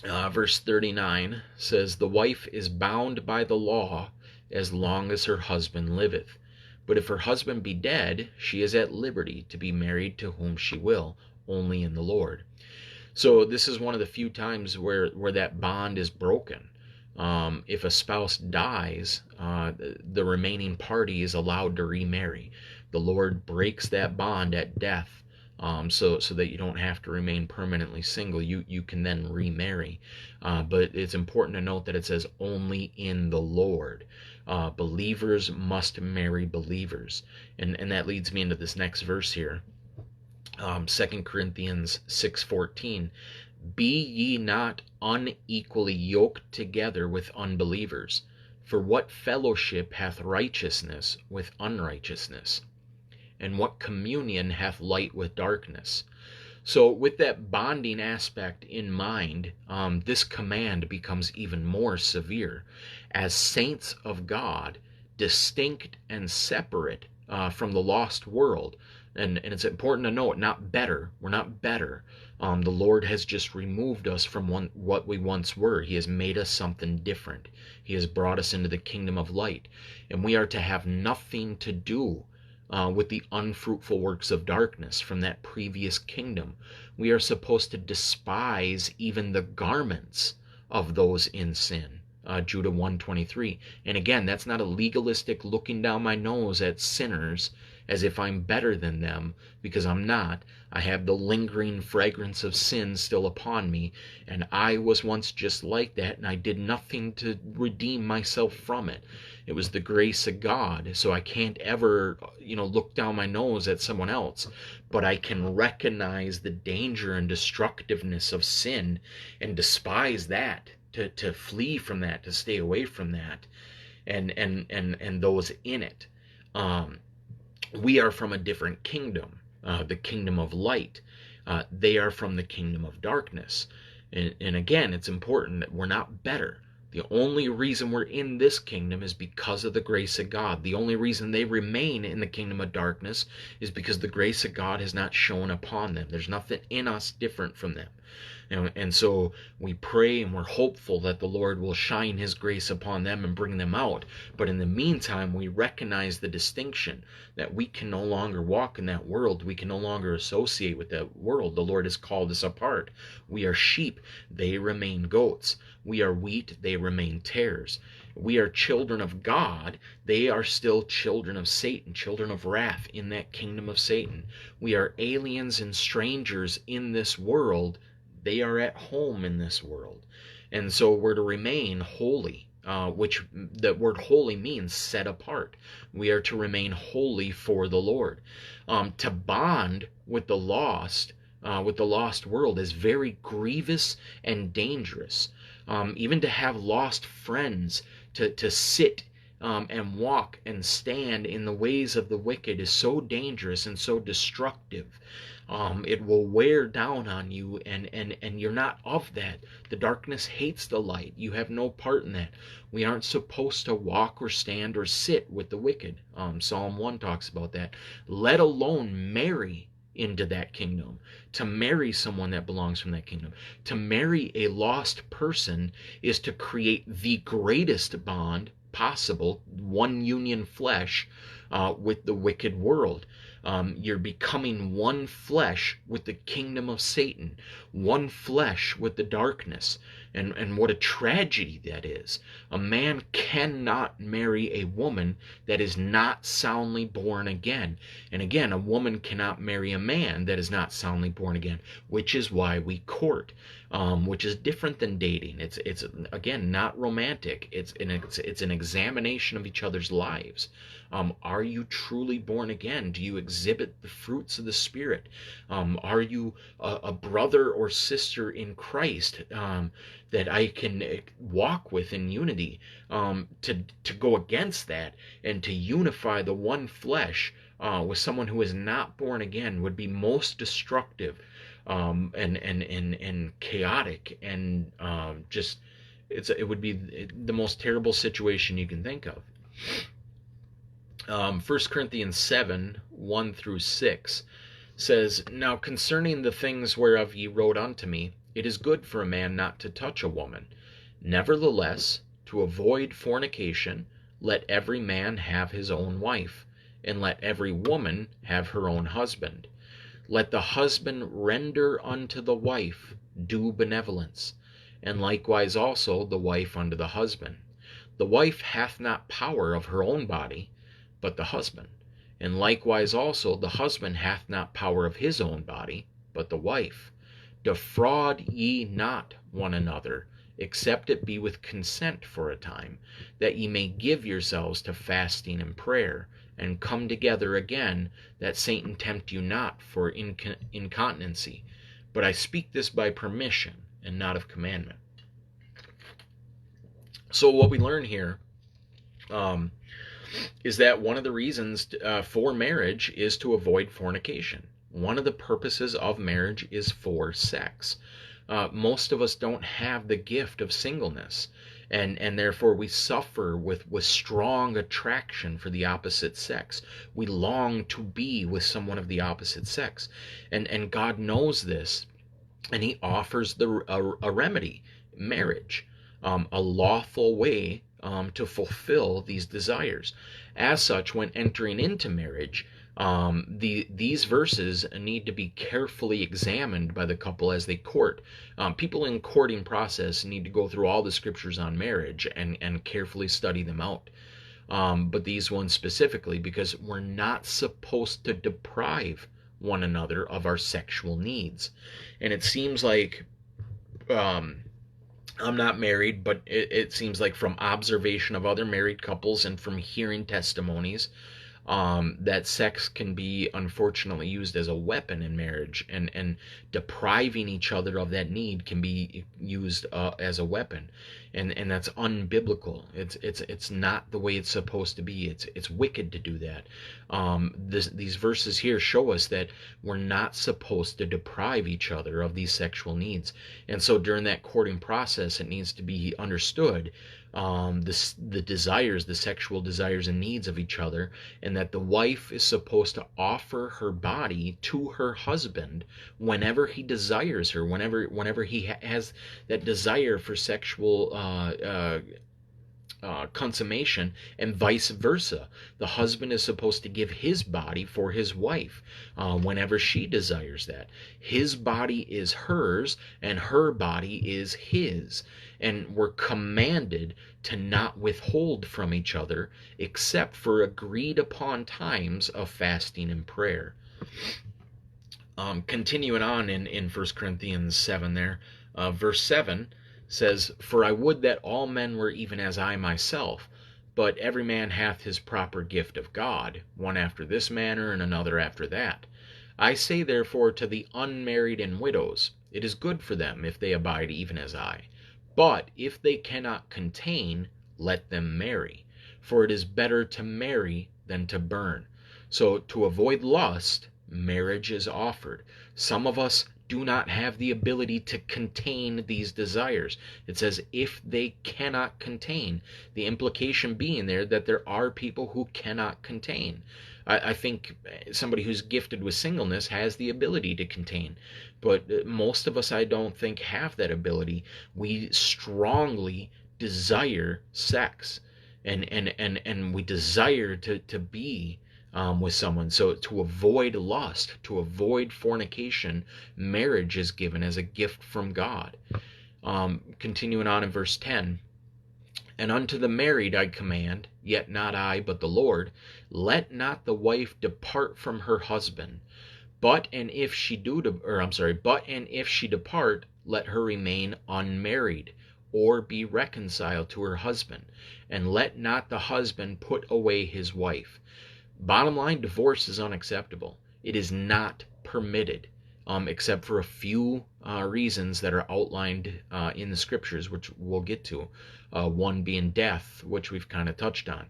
verse 39 says, "The wife is bound by the law as long as her husband liveth. But if her husband be dead, she is at liberty to be married to whom she will, only in the Lord." So this is one of the few times where that bond is broken. If a spouse dies, the remaining party is allowed to remarry. The Lord breaks that bond at death, so that you don't have to remain permanently single. You can then remarry. But it's important to note that it says only in the Lord. Believers must marry believers. And that leads me into this next verse here. 2 Corinthians 6:14, "Be ye not unequally yoked together with unbelievers. For what fellowship hath righteousness with unrighteousness? And what communion hath light with darkness?" So with that bonding aspect in mind, this command becomes even more severe. As saints of God, distinct and separate from the lost world, and it's important to note, not better. We're not better. The Lord has just removed us from what we once were. He has made us something different. He has brought us into the kingdom of light. And we are to have nothing to do with the unfruitful works of darkness from that previous kingdom. We are supposed to despise even the garments of those in sin. Judah 1:23. And again, that's not a legalistic looking down my nose at sinners as if I'm better than them, because I'm not. I have the lingering fragrance of sin still upon me, and I was once just like that, and I did nothing to redeem myself from it. It was the grace of God, so I can't ever, look down my nose at someone else, but I can recognize the danger and destructiveness of sin and despise that, to flee from that, to stay away from that, and those in it. We are from a different kingdom, the kingdom of light. They are from the kingdom of darkness. And again, it's important that we're not better. The only reason we're in this kingdom is because of the grace of God. The only reason they remain in the kingdom of darkness is because the grace of God has not shown upon them. There's nothing in us different from them. And so we pray and we're hopeful that the Lord will shine his grace upon them and bring them out. But in the meantime, we recognize the distinction that we can no longer walk in that world. We can no longer associate with that world. The Lord has called us apart. We are sheep, they remain goats. We are wheat, they remain tares. We are children of God, they are still children of Satan, children of wrath in that kingdom of Satan. We are aliens and strangers in this world, they are at home in this world. And so we're to remain holy, which the word holy means set apart. We are to remain holy for the Lord. To bond with the lost world is very grievous and dangerous. Even to have lost friends, to sit and walk and stand in the ways of the wicked is so dangerous and so destructive. It will wear down on you, and you're not of that. The darkness hates the light. You have no part in that. We aren't supposed to walk or stand or sit with the wicked. Psalm 1 talks about that. Let alone marry into that kingdom, to marry someone that belongs from that kingdom. To marry a lost person is to create the greatest bond possible, one union flesh with the wicked world. You're becoming one flesh with the kingdom of Satan, one flesh with the darkness. And what a tragedy that is. A man cannot marry a woman that is not soundly born again. And again, a woman cannot marry a man that is not soundly born again, which is why we court, which is different than dating. It's again not romantic. It's an examination of each other's lives. Are you truly born again? Do you exhibit the fruits of the Spirit? Are you a brother or sister in Christ that I can walk with in unity? To go against that and to unify the one flesh with someone who is not born again would be most destructive and chaotic, and just it would be the most terrible situation you can think of. 1 Corinthians 7, 1 through 6 says, Now concerning the things whereof ye wrote unto me, it is good for a man not to touch a woman. Nevertheless, to avoid fornication, let every man have his own wife, and let every woman have her own husband. Let the husband render unto the wife due benevolence, and likewise also the wife unto the husband. The wife hath not power of her own body, but the husband. And likewise also the husband hath not power of his own body, but the wife. Defraud ye not one another, except it be with consent for a time, that ye may give yourselves to fasting and prayer, and come together again, that Satan tempt you not for incontinency. But I speak this by permission, and not of commandment. So what we learn here is that one of the reasons for marriage is to avoid fornication. One of the purposes of marriage is for sex. Most of us don't have the gift of singleness, and therefore we suffer with strong attraction for the opposite sex. We long to be with someone of the opposite sex, and God knows this, and he offers a remedy, marriage, a lawful way to fulfill these desires. As such, when entering into marriage, these verses need to be carefully examined by the couple as they court. People in courting process need to go through all the scriptures on marriage and carefully study them out. But these ones specifically, because we're not supposed to deprive one another of our sexual needs. And it seems like I'm not married, but it seems like from observation of other married couples and from hearing testimonies, that sex can be unfortunately used as a weapon in marriage, and depriving each other of that need can be used as a weapon, and that's unbiblical. It's not the way it's supposed to be. It's wicked to do that. These verses here show us that we're not supposed to deprive each other of these sexual needs, and so during that courting process, it needs to be understood the desires, the sexual desires and needs of each other, and that the wife is supposed to offer her body to her husband whenever he desires her, whenever he has that desire for sexual consummation, and vice versa. The husband is supposed to give his body for his wife whenever she desires that. His body is hers, and her body is his. And we're commanded to not withhold from each other except for agreed upon times of fasting and prayer. Continuing on in 1 Corinthians 7 there, verse 7 says, "For I would that all men were even as I myself, but every man hath his proper gift of God, one after this manner, and another after that. I say therefore to the unmarried and widows, it is good for them if they abide even as I. But if they cannot contain, let them marry. For it is better to marry than to burn." So to avoid lust, marriage is offered. Some of us do not have the ability to contain these desires. It says if they cannot contain, the implication being there that there are people who cannot contain. I think somebody who's gifted with singleness has the ability to contain, but most of us, I don't think, have that ability. We strongly desire sex, and we desire to be with someone. So to avoid lust, to avoid fornication, marriage is given as a gift from God. Continuing on in verse 10, "And unto the married I command, yet not I, but the Lord, let not the wife depart from her husband. But and if she depart, let her remain unmarried, or be reconciled to her husband, and let not the husband put away his wife." Bottom line, divorce is unacceptable. It is not permitted, except for a few reasons that are outlined in the scriptures, which we'll get to. One being death, which we've kind of touched on.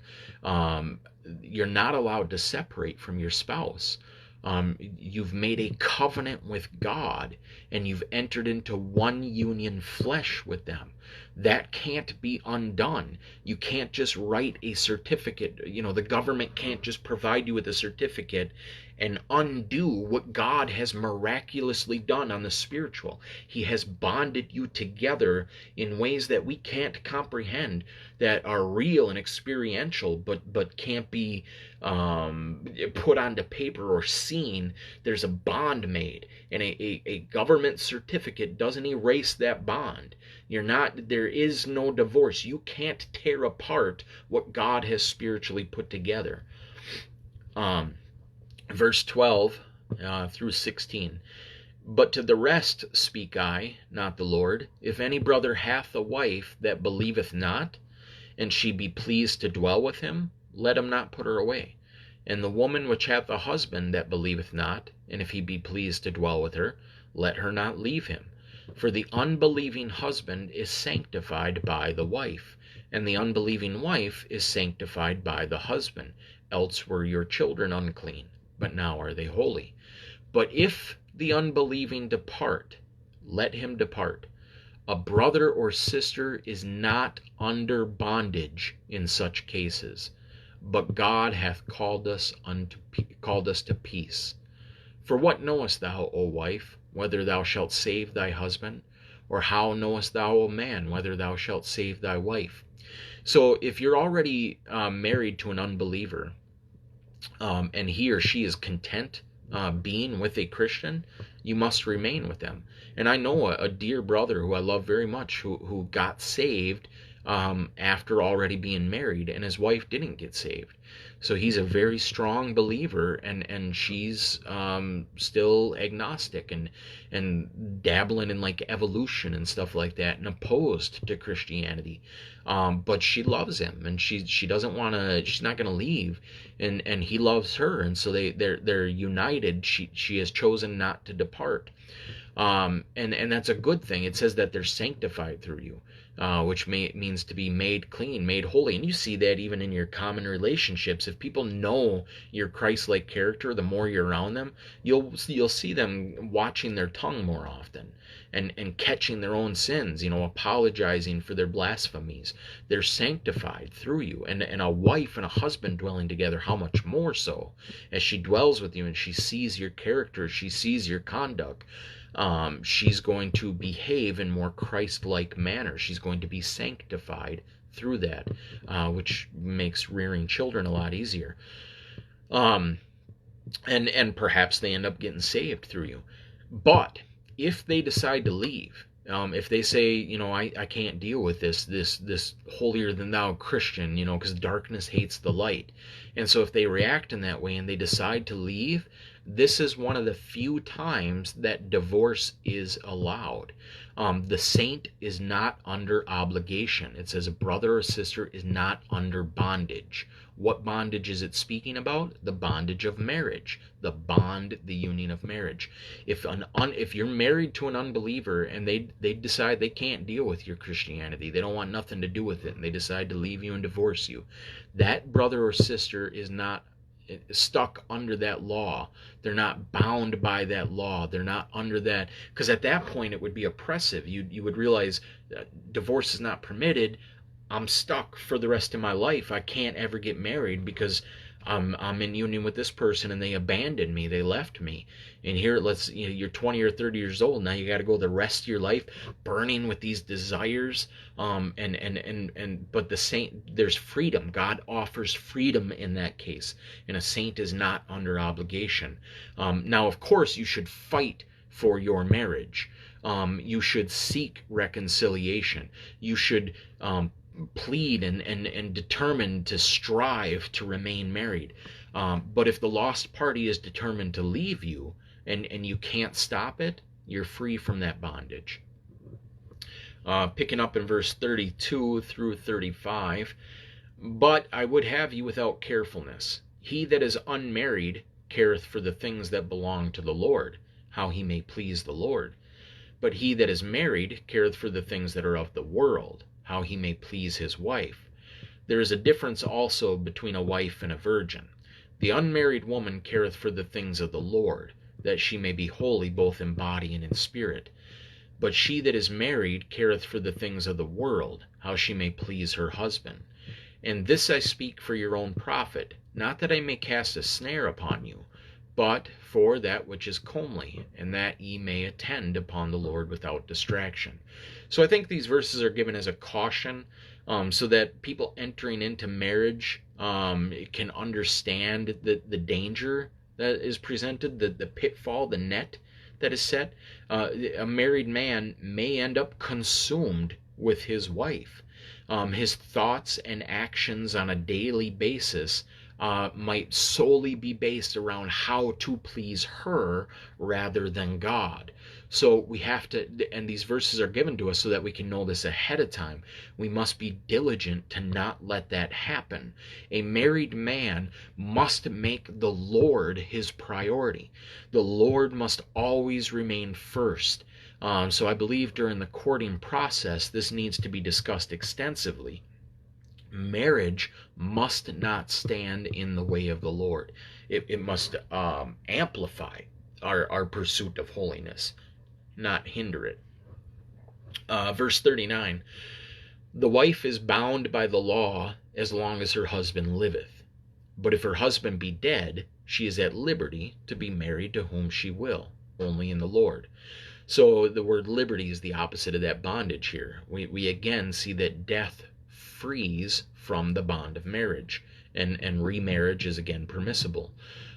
You're not allowed to separate from your spouse. You've made a covenant with God, and you've entered into one union flesh with them. That can't be undone. You can't just write a certificate. The government can't just provide you with a certificate and undo what God has miraculously done on the spiritual. He has bonded you together in ways that we can't comprehend, that are real and experiential, but can't be put onto paper or seen. There's a bond made, and a government certificate doesn't erase that bond. There is no divorce. You can't tear apart what God has spiritually put together. Verse 12 through 16. "But to the rest speak I, not the Lord. If any brother hath a wife that believeth not, and she be pleased to dwell with him, let him not put her away. And the woman which hath a husband that believeth not, and if he be pleased to dwell with her, let her not leave him. For the unbelieving husband is sanctified by the wife, and the unbelieving wife is sanctified by the husband. Else were your children unclean, but now are they holy. But if the unbelieving depart, let him depart. A brother or sister is not under bondage in such cases, but God hath called us to peace. For what knowest thou, O wife, whether thou shalt save thy husband? Or how knowest thou, O man, whether thou shalt save thy wife?" So if you're already married to an unbeliever, and he or she is content being with a Christian, you must remain with them. And I know a dear brother who I love very much, who got saved after already being married, and his wife didn't get saved. So he's a very strong believer, and she's still agnostic and dabbling in like evolution and stuff like that, and opposed to Christianity. But she loves him, and she doesn't want to. She's not going to leave, and he loves her, and so they're united. She has chosen not to depart. And that's a good thing. It says that they're sanctified through you. which means to be made clean, made holy. And you see that even in your common relationships. If people know your Christ-like character, the more you're around them, you'll see them watching their tongue more often, and catching their own sins, apologizing for their blasphemies. They're sanctified through you. And a wife and a husband dwelling together, how much more so, as she dwells with you and she sees your character, she sees your conduct. She's going to behave in more Christ-like manner. She's going to be sanctified through that, which makes rearing children a lot easier. And perhaps they end up getting saved through you. But if they decide to leave, if they say, I can't deal with this holier than thou Christian, because darkness hates the light. And so if they react in that way and they decide to leave, this is one of the few times that divorce is allowed. The saint is not under obligation. It says a brother or sister is not under bondage. What bondage is it speaking about? The bondage of marriage. The bond, the union of marriage. If you're married to an unbeliever and they decide they can't deal with your Christianity, they don't want nothing to do with it, and they decide to leave you and divorce you, that brother or sister is not stuck under that law. They're not bound by that law. They're not under that, because at that point it would be oppressive. You would realize divorce is not permitted. I'm stuck for the rest of my life. I can't ever get married because I'm in union with this person and they abandoned me. They left me. And here, you're 20 or 30 years old now. You got to go the rest of your life burning with these desires. But the saint, there's freedom. God offers freedom in that case, and a saint is not under obligation. Now, of course, you should fight for your marriage. You should seek reconciliation. You should plead and determine to strive to remain married. But if the lost party is determined to leave you and you can't stop it, you're free from that bondage. Picking up in verse 32 through 35, but I would have you without carefulness. He that is unmarried careth for the things that belong to the Lord, how he may please the Lord. But he that is married careth for the things that are of the world, how he may please his wife. There is a difference also between a wife and a virgin. The unmarried woman careth for the things of the Lord, that she may be holy both in body and in spirit. But she that is married careth for the things of the world, how she may please her husband. And this I speak for your own profit, not that I may cast a snare upon you, but for that which is comely, and that ye may attend upon the Lord without distraction. So I think these verses are given as a caution, so that people entering into marriage can understand the danger that is presented, the pitfall, the net that is set. A married man may end up consumed with his wife. His thoughts and actions on a daily basis might solely be based around how to please her rather than God. So we have to, and these verses are given to us so that we can know this ahead of time. We must be diligent to not let that happen. A married man must make the Lord his priority. The Lord must always remain first. So I believe during the courting process, this needs to be discussed extensively. Marriage must not stand in the way of the Lord. It must amplify our pursuit of holiness, not hinder it. Verse 39, the wife is bound by the law as long as her husband liveth. But if her husband be dead, she is at liberty to be married to whom she will, only in the Lord. So the word liberty is the opposite of that bondage here. We again see that death frees from the bond of marriage, and remarriage is again permissible.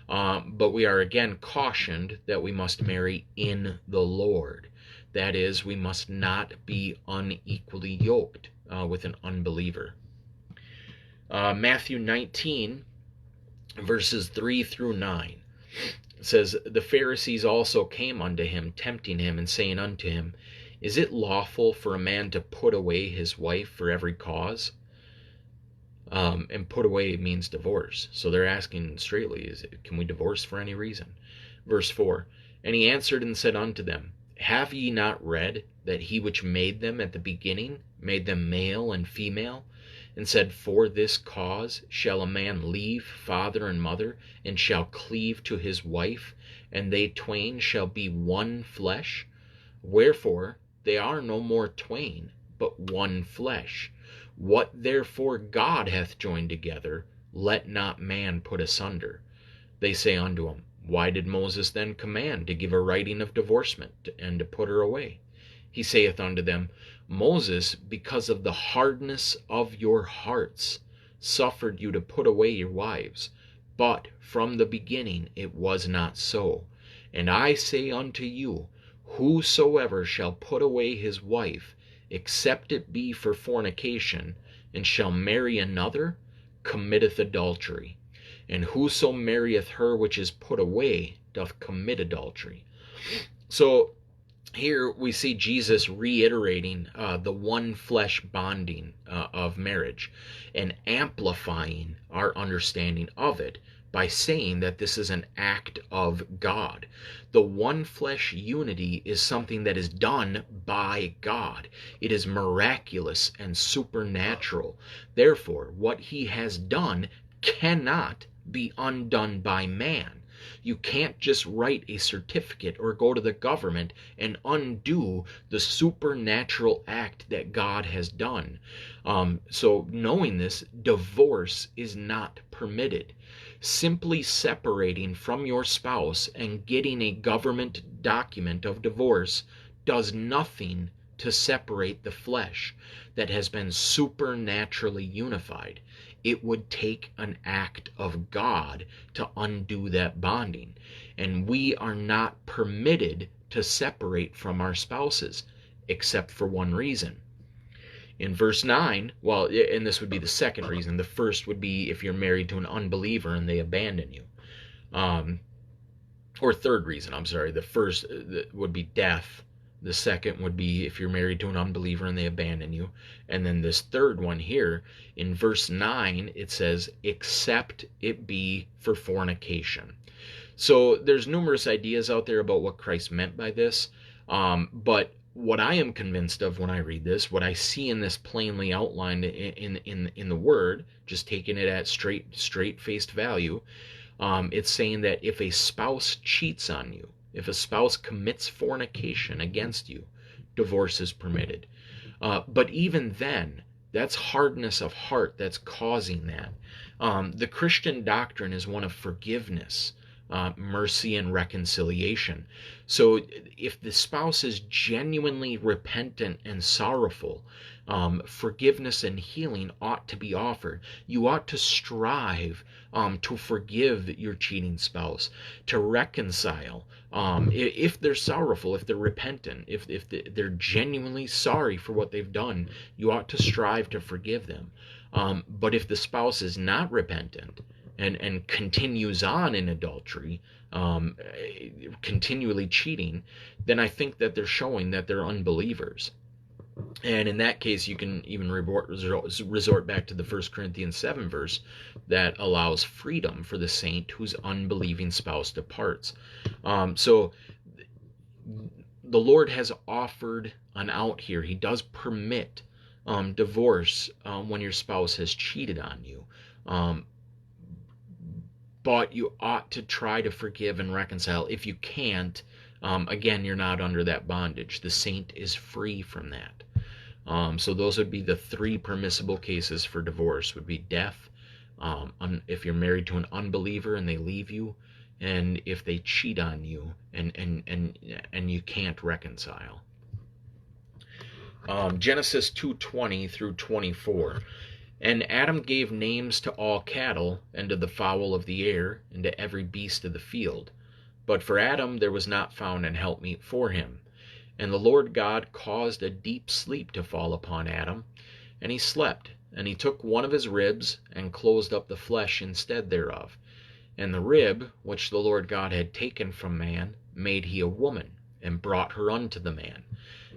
But we are again cautioned that we must marry in the Lord. That is, we must not be unequally yoked with an unbeliever. Matthew 19, verses 3 through 9. It says, the Pharisees also came unto him, tempting him, and saying unto him, is it lawful for a man to put away his wife for every cause? And put away means divorce. So they're asking straightly, can we divorce for any reason? Verse 4, and he answered and said unto them, have ye not read that he which made them at the beginning made them male and female, and said, For this cause shall a man leave father and mother, and shall cleave to his wife, and they twain shall be one flesh? Wherefore they are no more twain, but one flesh. What therefore God hath joined together, let not man put asunder. They say unto him, Why did Moses then command to give a writing of divorcement, and to put her away? He saith unto them, Moses, because of the hardness of your hearts, suffered you to put away your wives. But from the beginning it was not so. And I say unto you, Whosoever shall put away his wife, except it be for fornication, and shall marry another, committeth adultery. And whoso marrieth her which is put away doth commit adultery. So here we see Jesus reiterating the one flesh bonding of marriage, and amplifying our understanding of it by saying that this is an act of God. The one flesh unity is something that is done by God. It is miraculous and supernatural. Therefore, what he has done cannot be undone by man. You can't just write a certificate or go to the government and undo the supernatural act that God has done. So knowing this, divorce is not permitted. Simply separating from your spouse and getting a government document of divorce does nothing to separate the flesh that has been supernaturally unified. It would take an act of God to undo that bonding. And we are not permitted to separate from our spouses, except for one reason. In verse 9, well, and this would be the second reason. The first would be if you're married to an unbeliever and they abandon you. Or third reason, I'm sorry. The first would be death. The second would be if you're married to an unbeliever and they abandon you. And then this third one here, in verse 9, it says, except it be for fornication. So there's numerous ideas out there about what Christ meant by this. But what I am convinced of when I read this, what I see in this plainly outlined in the Word, just taking it at straight-faced value, it's saying that if a spouse cheats on you, if a spouse commits fornication against you, divorce is permitted. But even then, that's hardness of heart that's causing that. The Christian doctrine is one of forgiveness, mercy, and reconciliation. So if the spouse is genuinely repentant and sorrowful, forgiveness and healing ought to be offered. You ought to strive to forgive your cheating spouse, to reconcile. If they're sorrowful, if they're repentant, if they're genuinely sorry for what they've done, you ought to strive to forgive them. But if the spouse is not repentant and continues on in adultery, continually cheating, then I think that they're showing that they're unbelievers. And in that case, you can even resort back to the 1 Corinthians 7 verse that allows freedom for the saint whose unbelieving spouse departs. So the Lord has offered an out here. He does permit divorce when your spouse has cheated on you. But you ought to try to forgive and reconcile. If you can't, again, you're not under that bondage. The saint is free from that. So those would be the three permissible cases for divorce, would be death, if you're married to an unbeliever and they leave you, and if they cheat on you and you can't reconcile. Genesis 2:20 through 24. And Adam gave names to all cattle, and to the fowl of the air, and to every beast of the field. But for Adam there was not found an helpmeet for him. And the Lord God caused a deep sleep to fall upon Adam, and he slept. And he took one of his ribs, and closed up the flesh instead thereof. And the rib, which the Lord God had taken from man, made he a woman, and brought her unto the man.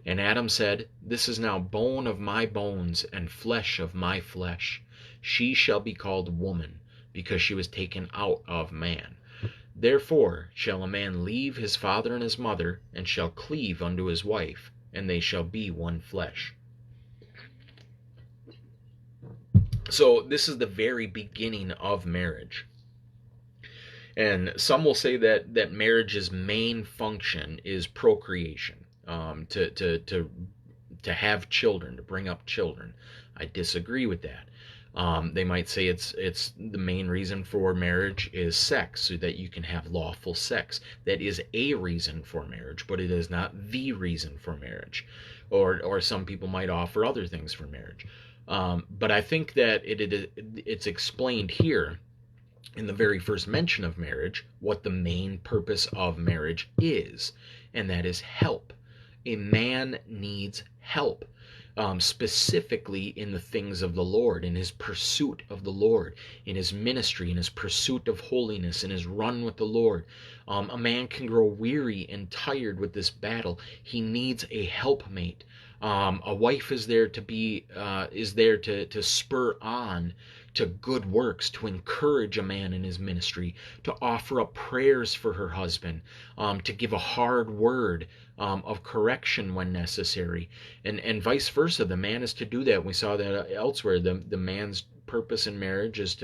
And Adam said, This is now bone of my bones, and flesh of my flesh. She shall be called woman, because she was taken out of man. Therefore shall a man leave his father and his mother, and shall cleave unto his wife, and they shall be one flesh. So this is the very beginning of marriage. And some will say that marriage's main function is procreation, to have children, to bring up children. I disagree with that. They might say it's the main reason for marriage is sex, so that you can have lawful sex. That is a reason for marriage, but it is not the reason for marriage. Or some people might offer other things for marriage. But I think that it's explained here in the very first mention of marriage what the main purpose of marriage is, and that is help. A man needs help, specifically in the things of the Lord, in his pursuit of the Lord, in his ministry, in his pursuit of holiness, in his run with the Lord. A man can grow weary and tired with this battle. He needs a helpmate. A wife is there to spur on to good works, to encourage a man in his ministry, to offer up prayers for her husband, to give a hard word of correction when necessary, and vice versa. The man is to do that. We saw that elsewhere. The man's purpose in marriage is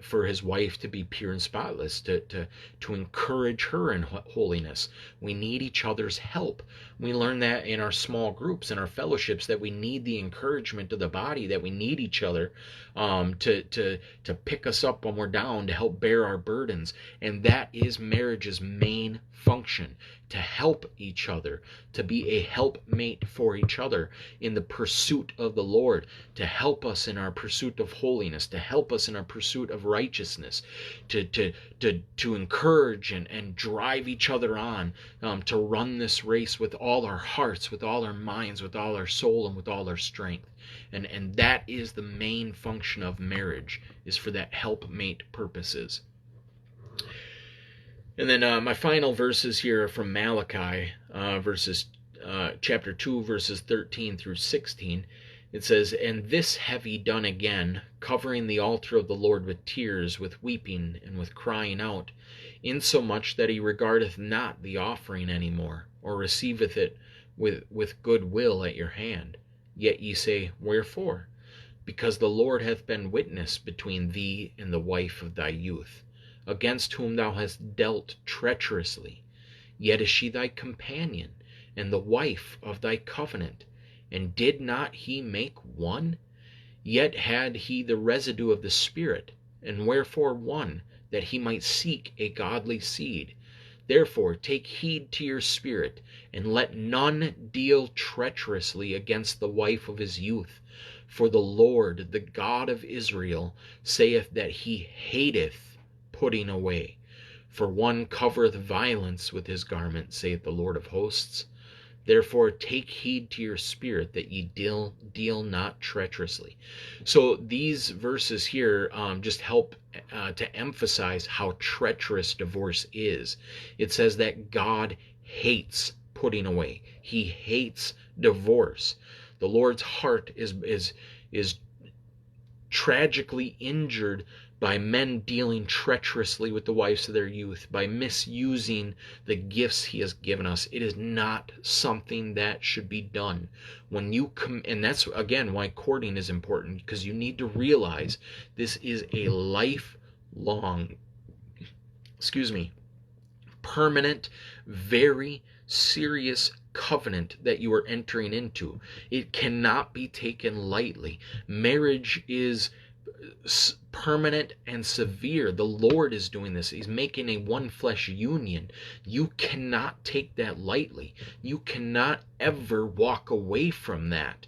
for his wife to be pure and spotless, to encourage her in holiness. We need each other's help. We learn that in our small groups, in our fellowships, that we need the encouragement of the body, that we need each other to pick us up when we're down, to help bear our burdens. And that is marriage's main function, to help each other, to be a helpmate for each other in the pursuit of the Lord, to help us in our pursuit of holiness, to help us in our pursuit of righteousness, to encourage and drive each other on, to run this race with all our hearts, with all our minds, with all our soul, and with all our strength. And that is the main function of marriage, is for that helpmate purposes. And then my final verses here are from Malachi, chapter 2, verses 13 through 16. It says, "And this have ye done again, covering the altar of the Lord with tears, with weeping, and with crying out, insomuch that he regardeth not the offering any more, or receiveth it with good will at your hand. Yet ye say, Wherefore? Because the Lord hath been witness between thee and the wife of thy youth, against whom thou hast dealt treacherously. Yet is she thy companion, and the wife of thy covenant. And did not he make one? Yet had he the residue of the Spirit. And wherefore one? That he might seek a godly seed. Therefore take heed to your spirit, and let none deal treacherously against the wife of his youth. For the Lord, the God of Israel, saith that he hateth putting away. For one covereth violence with his garment, saith the Lord of hosts. Therefore take heed to your spirit, that ye deal not treacherously." So these verses here just help to emphasize how treacherous divorce is. It says that God hates putting away. He hates divorce. The Lord's heart is tragically injured by men dealing treacherously with the wives of their youth, by misusing the gifts he has given us. It is not something that should be done. When you and that's again why courting is important, because you need to realize this is a lifelong, permanent, very serious covenant that you are entering into. It cannot be taken lightly. Marriage is permanent and severe. The Lord is doing this. He's making a one flesh union. You cannot take that lightly. You cannot ever walk away from that.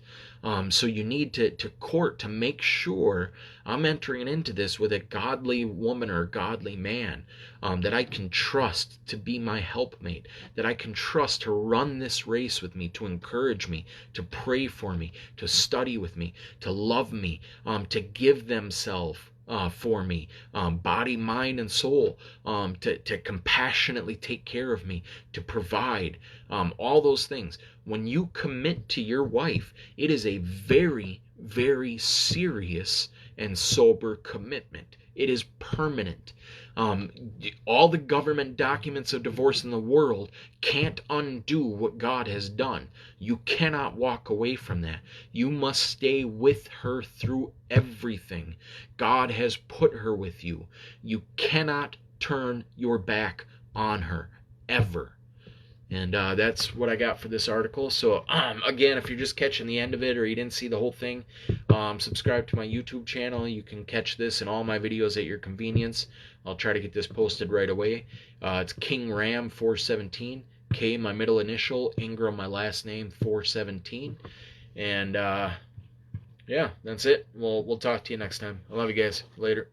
So you need to court to make sure I'm entering into this with a godly woman or a godly man that I can trust to be my helpmate, that I can trust to run this race with me, to encourage me, to pray for me, to study with me, to love me, to give themselves for me, body, mind, and soul, to compassionately take care of me, to provide, all those things. When you commit to your wife, it is a very, very serious and sober commitment. It is permanent. Um, all the government documents of divorce in the world can't undo what God has done. You cannot walk away from that. You must stay with her through everything. God has put her with you. You cannot turn your back on her, ever. And that's what I got for this article. So, again, if you're just catching the end of it or you didn't see the whole thing, subscribe to my YouTube channel. You can catch this and all my videos at your convenience. I'll try to get this posted right away. It's King Ram 417. K, my middle initial. Ingram, my last name, 417. And yeah, that's it. We'll talk to you next time. I love you guys. Later.